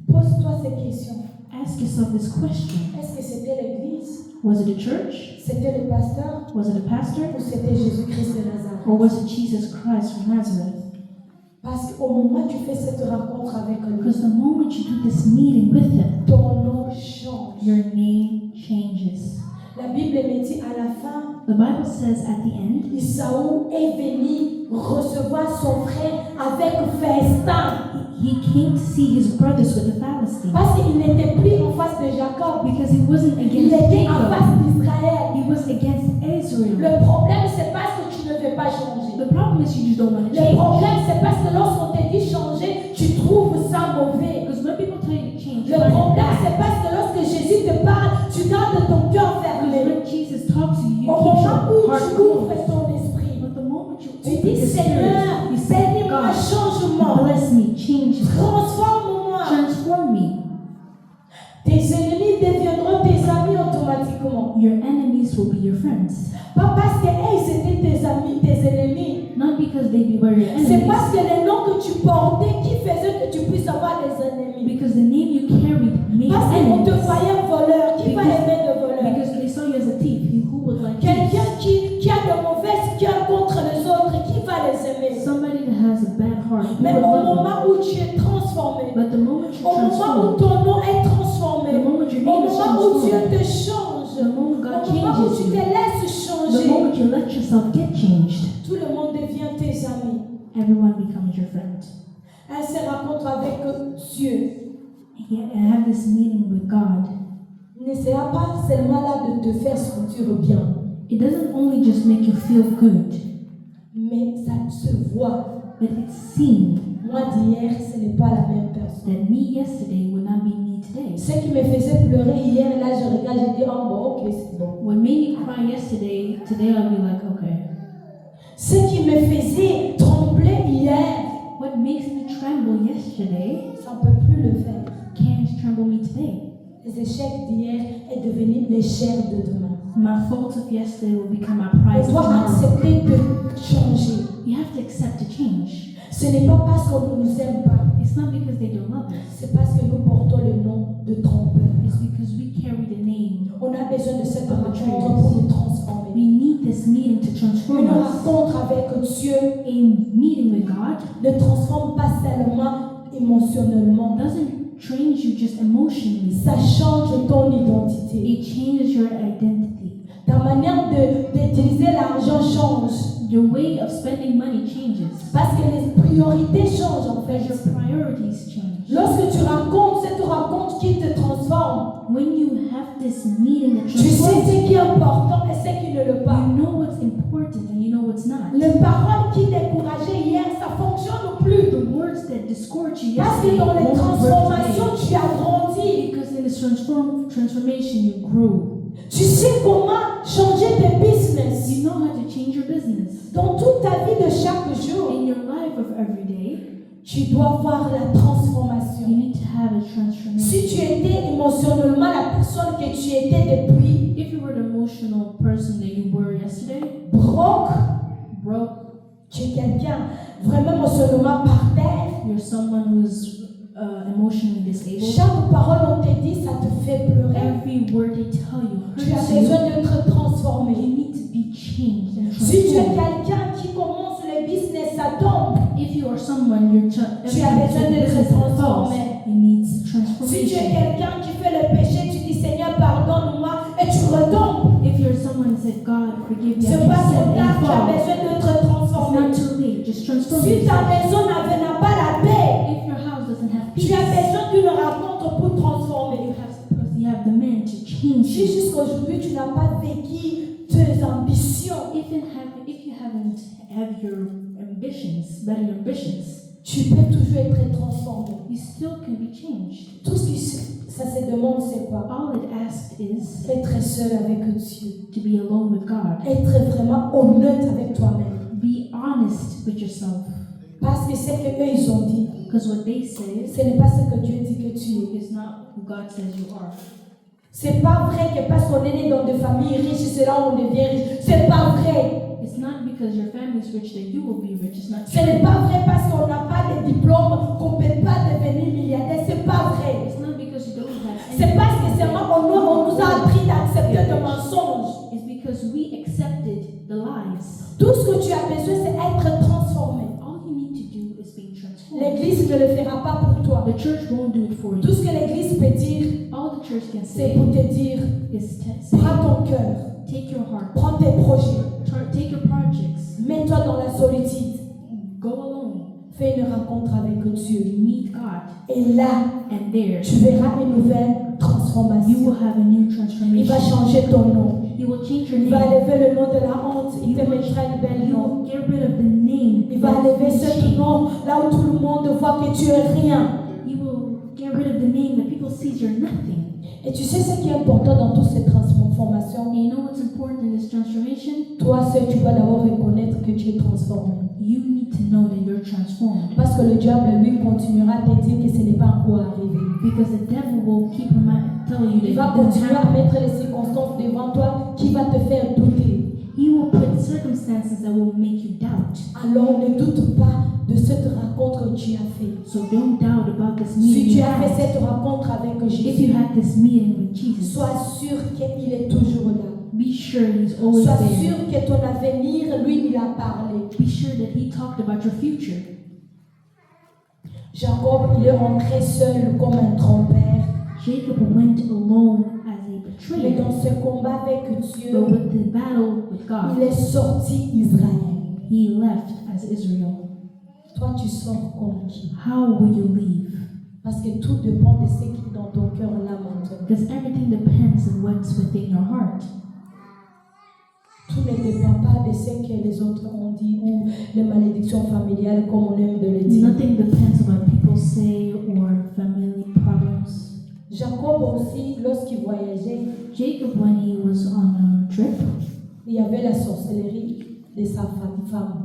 Pose-toi ces questions. Ask yourself this question. Est-ce que c'était l'église? Was it a church? C'était le pasteur? Was it a pastor? Ou c'était Jésus-Christ de Nazareth? Or was it Jesus Christ from Nazareth? Parce qu'au moment où tu fais cette rencontre avec lui, Because the moment you do this meeting with him, ton nom change. your name changes. La Bible me dit à la fin, The Bible says at the end, Isaou est venu recevoir son frère avec festin. he came to see his brothers with the Philistines. Parce qu'il n'était plus en face de Jacob, Because he wasn't il against était en Jacob, face d'Israël. he was against Israel. Le problème, c'est parce que tu ne veux pas changer. The problem is you just don't want to Le change. problème, c'est parce que lorsqu'on te dit changer, tu trouves ça mauvais. Because when people tell you to change, Le you find it problème, bad. c'est parce que lorsque Jésus te parle, tu gardes ton cœur Because fermé. when Jesus talks to you, you Au keep moment your où heart tu ouvres closed. ton esprit, But the moment you tu open dis your Seigneur, spirit, you say, bénis-moi, God, change-moi, bless me, change me, transforme-moi. transform me. Tes ennemis deviendront tes amis automatiquement. Your enemies will be your friends. Pas parce que hey, c'était tes amis, tes ennemis. Not because they were your C'est enemies, parce que les noms que tu portais qui faisaient que tu puisses avoir des ennemis. because the name you carried made Parce qu'on te enemies. voyait voleur. Qui va aimer le voleur? Because they saw you as a thief, who would like Quelqu'un thieves. qui a de mauvaises cœurs contre les autres, qui va les aimer? Somebody that has a bad heart, who Mais would au love them. moment où tu es transformé, But the moment you au moment transform, où ton nom est transformé, the moment your au name is moment où Dieu transformed, te change, the moment au God moment où changes tu te you, laisses the changer, moment you let yourself get changed, tout le monde devient tes amis. everyone becomes your friend. Elle se rencontre avec Dieu. And have this meeting with God. Ne sera pas seulement là de te faire sentir bien, It doesn't only just make you feel good, mais ça se voit. but it's seen Moi d'hier, ce n'est pas la même personne. that me yesterday will not be me today. Ce qui me faisait pleurer hier, là je regarde, je dis, oh bon, ok, c'est bon. What made me cry yesterday, today I'll be like, okay. Ce qui me faisait trembler hier, What makes me tremble yesterday ça ne peut plus le faire. can't tremble me today. Les échecs d'hier est devenu l'échec de demain. My fault of yesterday will become my On prize of doit tomorrow. accepter de changer. You have to accept a change. Ce n'est pas parce qu'on ne nous aime pas, It's not because they don't love us. c'est parce que nous portons le nom de trompeur. It's because we carry the name. On a besoin de cette rencontre pour nous transformer. We need this meeting to transform Une us. rencontre avec Dieu A meeting with God ne transforme pas seulement émotionnellement. doesn't change you just emotionally. Ça change ton identité. It changes your identity. Ta manière d'utiliser l'argent change. Your way of spending money changes. Parce que les priorités changent en fait. Your priorities change. Lorsque tu rencontres cette rencontre qui te transforme, When you have this meeting that tu sais transforms ce qui est important et ce qui ne l'est you, pas. you know what's important and you know what's not. Les paroles qui décourageaient hier, ça ne fonctionne plus. The words that discourage you Parce que yesterday dans les won't work transformations, today. tu as grandi. Because in the this transformation, you grow. Tu sais comment changer tes business. You know how to change your business. Dans toute ta vie de chaque jour, In your life of every day, tu dois voir la transformation. you need to have a transformation. Si tu étais émotionnellement la personne que tu étais depuis, If you were the emotional person that you were yesterday, broke, broke, tu es quelqu'un vraiment émotionnellement par terre. you're someone who's emotionally disabled. Chaque parole on te dit, ça te fait pleurer. Every word they tell you Tu as hurts you. besoin d'être transformé. You need to be changed and Si tu es transformed. quelqu'un qui commence le business, ça tombe. If you are someone, you're Tu as besoin d'être transformé. You need Si tu es transformation. quelqu'un qui fait le péché, tu dis Seigneur, pardonne-moi et tu retombes. If you're someone that said, God, forgive me, I C'est pas trop sin tard, and tu as fall. besoin d'être It's transformé. not too late. Just transform Si ta yourself. maison n'a pas la paix, If your house doesn't have tu peace, as besoin d'une rencontre pour transformer. you have the man to change Si you. jusqu'à aujourd'hui tu n'as pas vécu tes ambitions, If you haven't have your ambitions, better ambitions, tu peux toujours être transformé. you still can be changed. Tout ce qui ça se demande, c'est quoi? All it asks is Être seul avec Dieu. to be alone with God. Être vraiment honnête avec toi-même. Be honest with yourself. Parce que c'est que eux ils ont dit. Because what they say Ce n'est pas ce que Dieu dit que tu es. is not who God says you are. C'est pas vrai que parce qu'on est né dans des familles riches, c'est là où on devient riche. C'est pas vrai. It's not because your family's rich that you will be rich. It's not Ce n'est true. pas vrai parce qu'on n'a pas de diplôme qu'on ne peut pas devenir milliardaire. C'est pas vrai. It's not because you don't have C'est any. parce que seulement on nous a appris d'accepter des mensonges. It's because we accepted the lies. Tout ce que tu as besoin, c'est être transformé. All you need to do is being transformed. L'église ne le fera pas pour toi. The church won't do it for Tout you. ce que l'église peut dire, All the church can c'est say pour te dire, is to say, prends ton cœur, take your heart, prends tes projets, take your projects, mets-toi dans la solitude, go alone, fais une rencontre avec Dieu. meet God, Et là, and there tu verras une nouvelle you transformation. will have a new Il va transformation. changer ton nom. He will change your Il va name. enlever le nom de la honte. Il te mettra une belle You nom. will get rid of the name. Il va enlever ce nom là où tout le monde voit que tu es rien. You will get rid of the name that people see you're nothing. Et tu sais ce qui est important dans toutes ces transformations? And you know what's important in this transformation? Toi seul, tu dois d'abord reconnaître que tu es transformé. You need to know that you're transformed. Parce que le diable, lui, continuera à te dire que ce n'est pas encore arrivé. Because the devil will keep telling you that Il va it didn't continuer à happen. mettre les circonstances devant toi qui va te faire douter. He will put circumstances that will make you doubt. Alors ne doute pas de cette rencontre que tu as faite. So don't doubt about this Si meeting tu you as fait had. cette rencontre avec If Jésus, you had this meeting with Jesus, sois sûr qu'il est toujours là. be sure he's always Sois there. sûr que ton avenir, lui, il a parlé. Be sure that he talked about your future. Jacob, il est rentré seul comme un trompeur. Jacob went alone as a Mais betrayer, dans ce combat avec but Dieu, with the battle with God, il est sorti Israël. he left as Israel. Toi, tu sors comme qui? How will you leave? Parce que tout dépend de ce qui est dans ton cœur là maintenant. Because everything depends on what's within your heart. Tout ne dépend pas de ce que les autres ont dit ou les malédictions familiales, comme on aime de le dire. Nothing depends on what people say or family problems. Jacob aussi, lorsqu'il voyageait, Jacob, when he was on a trip, il y avait la sorcellerie de sa femme.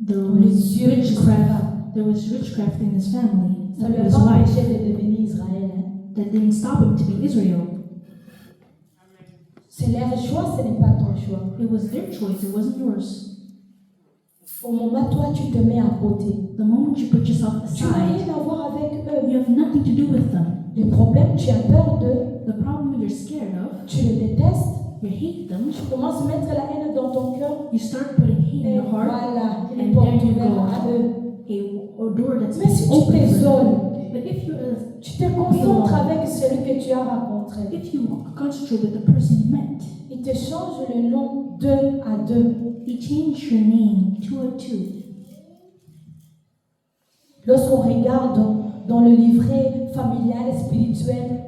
there Les was yeux de sa witchcraft. femme. There was witchcraft in his family. Ça ne lui a His pas wife. empêché de devenir Israël. Hein. That didn't stop him to be Israel. C'est leur choix, ce n'est pas ton choix. It was their choice. It wasn't yours. Au moment où toi, tu te mets à côté. The moment you put yourself Tu n'as aside, rien à voir avec eux. you have nothing to do with them. Le problème, tu as peur d'eux. The problem you're scared of, Tu les détestes. you hate them. Tu commences à mettre la haine dans ton cœur. You start putting hate in Et your heart. voilà, And une porte there you ouverte go. à eux. A door that's Mais si tu open for them. t'isoles, But if tu te concentres avec celui que tu as rencontré. if you concentrate with the person you met, Il te change le nom 2 à 2. he changed your name 202. Lorsqu'on regarde dans le livret familial et spirituel,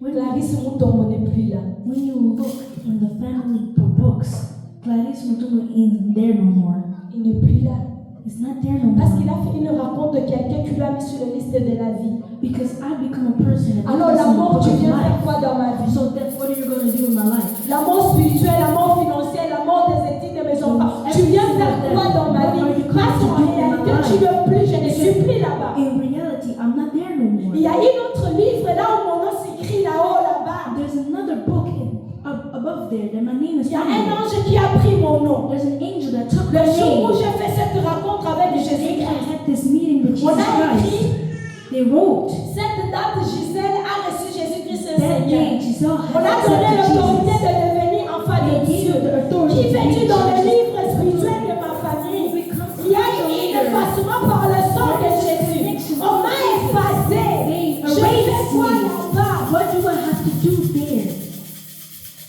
Clarisse Mutombo n'est plus là. When you look in the family books, Clarice Mutombo isn't there no more. Il n'est plus là. It's not there no Parce more. qu'il a fait une rencontre de quelqu'un qui lui a mis sur la liste de la vie. Because I become a person that Alors becomes in the l'amour, book tu of viens faire life. quoi dans ma vie? So that's what you're going to do in my life. L'amour spirituel, l'amour financier, l'amour des études de mes enfants. Tu viens faire quoi dans ma vie? Parce qu'en réalité, tu ne plus, je ne suis plus là-bas. In reality, I'm not there no more. Il y a un autre livre là où mon nom s'écrit là-haut, là-bas. There's another book above there that my name is Il y a on un there. ange qui a pris mon nom. There's an angel that took Le my jour où name. j'ai fait cette rencontre avec The day I Jésus-Christ, had this meeting with on Jesus a Christ, écrit, they wrote cette date, Gisèle a reçu Jésus-Christ le that Seigneur. day Giselle On had a donné accepted l'autorité Jesus. de devenir enfant de They gave Dieu. her the authority Qui to be vêtu dans le Jesus. livre spirituel de ma famille. Il y a eu un effacement par le sang de Jésus. On m'a effacé. Je fais quoi là-bas? What do I have to do there?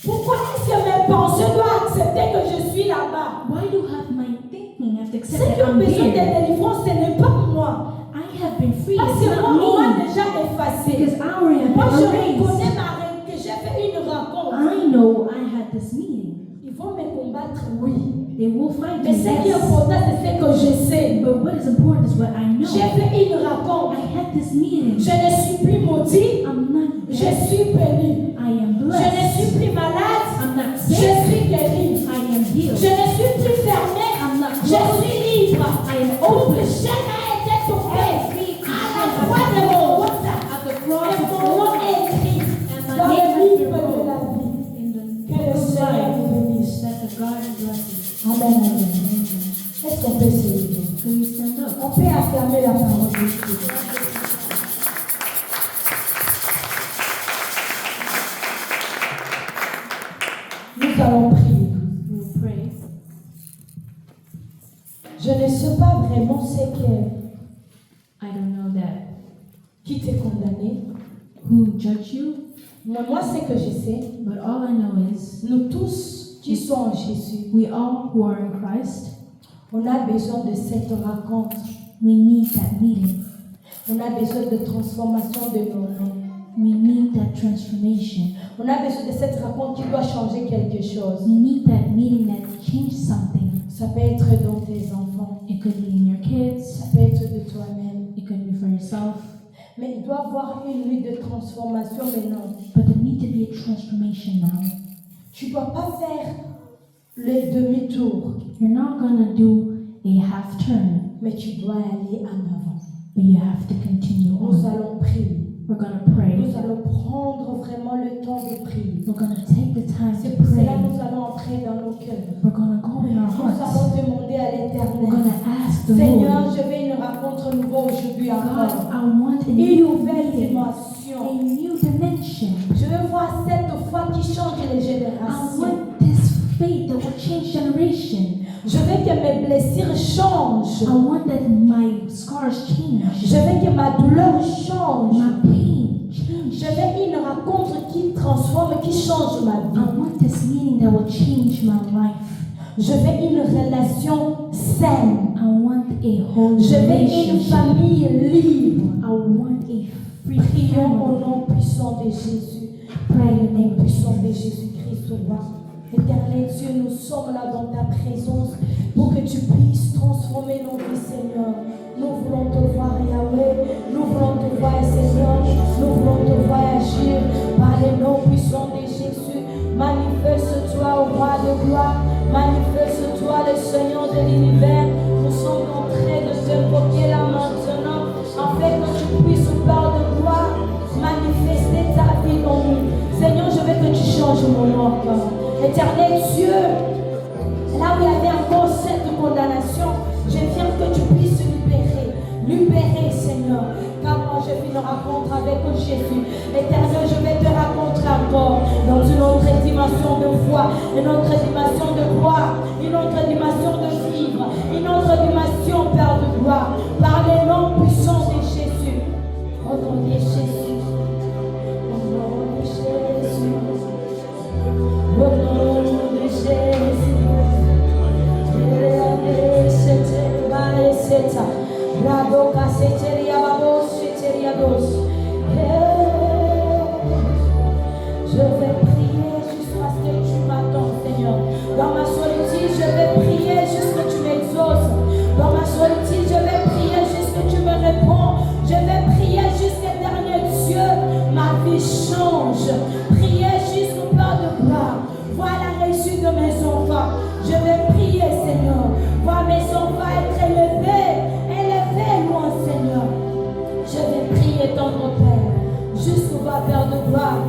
Pourquoi est-ce que mes pensées doivent accepter que je suis là-bas? Why do have my thinking have to accept Ceux qui that ont I'm besoin de there? délivrance, ce n'est pas moi. I have been free. Parce It's que moi, not on m'a me. déjà effacé. Because I already have Moi, je been erased. reconnais que j'ai fait une rencontre. I know I had this meeting. Ils vont me combattre, oui. They will fight Mais me. ce qui est Yes. important, c'est ce que je sais. But what is important is what I know. J'ai fait une rencontre. I had this meeting. Je ne suis plus maudit. I'm not Je dead. suis béni. I am Je ne blessed. suis plus malade. I'm not Je sick. suis guéri. I am healed. Je ne suis plus fermé. I'm not Je closed. suis libre. I am Toute open. chaîne a été tombée à la At croix de mon rota. the Et cross of mon nom est écrit and my dans name le has livre been de wrote la vie. in the Que le book of Seigneur life. vous bénisse. That the God blesses. Amen. Amen. Est-ce qu'on peut se lever? Can you stand up? On peut acclamer la parole de Dieu. Nous allons prier. We'll pray. Je ne sais pas vraiment ce que I don't know that qui t'est condamné. who judged you, Moi, ce que je sais, but all I know is nous tous qui sommes en Jésus, we all who are in Christ, on a besoin de cette rencontre. we need that meeting. On a besoin de transformation de nos noms. We need that transformation. On a besoin de cette rencontre qui doit changer quelque chose. We need that meeting that changes something. Ça peut être dans tes enfants, It could be in your kids, ça peut être de toi-même. it could be for yourself, Mais il doit y avoir une nuit de transformation maintenant. but there need to be a transformation now. Tu ne dois pas faire le demi-tour, You're not gonna do a half turn, mais tu dois aller en avant. but you have to continue Nous on. allons prier. We're gonna pray. Nous allons prendre vraiment le temps de prier. We're gonna take the time C'est to pour cela pray. que nous allons entrer dans nos cœurs. We're gonna go in our Nous hearts. allons demander à We're l'Éternel, gonna ask the Seigneur, Lord, je veux une rencontre nouvelle aujourd'hui God, encore. I want a Une new nouvelle meeting, a dimension. new dimension. Je veux voir cette foi qui change les I générations. want this faith that will change generation. Je veux que mes blessures changent. I want that my scars change. Je veux que ma douleur change. My pain Je change. veux une rencontre qui transforme, qui change ma I vie. want this meeting that will change my life. Je veux une relation saine. I want a whole Je veux une relationship. famille libre. I want a free Prions au family. nom puissant de Jésus. Pray Au in the nom name of puissant de Jesus. Jésus-Christ, au roi. Éternel Dieu, nous sommes là dans ta présence pour que tu puisses transformer nos vies, Seigneur. Nous voulons te voir, Yahweh. Nous voulons te voir, Seigneur. Nous voulons te voir agir par le nom puissant de Jésus. Manifeste-toi, au roi de gloire. Manifeste-toi, le Seigneur de l'univers. Nous sommes en train de t'invoquer là maintenant, afin que tu puisses, par de gloire, manifester ta vie dans nous. Seigneur, je veux que tu changes mon nom encore. Éternel Dieu, là où il y avait encore cette condamnation, je viens que tu puisses libérer. Libérer, Seigneur. Car moi, je vis une rencontre avec Jésus. Éternel, je vais te rencontrer encore dans une autre dimension de foi, une autre dimension de gloire, une autre dimension de vivre, une autre dimension, Père de gloire, par le nom puissant de Jésus. Au nom de Jésus. Au nom de Jésus. Au nom de Jésus. Je vais prier jusqu'à ce que tu m'attends, Seigneur. Dans ma solitude, je vais prier jusqu'à ce que tu m'exauces. Dans ma solitude, je vais prier jusqu'à ce que tu me réponds. Je vais prier jusqu'à Père de gloire.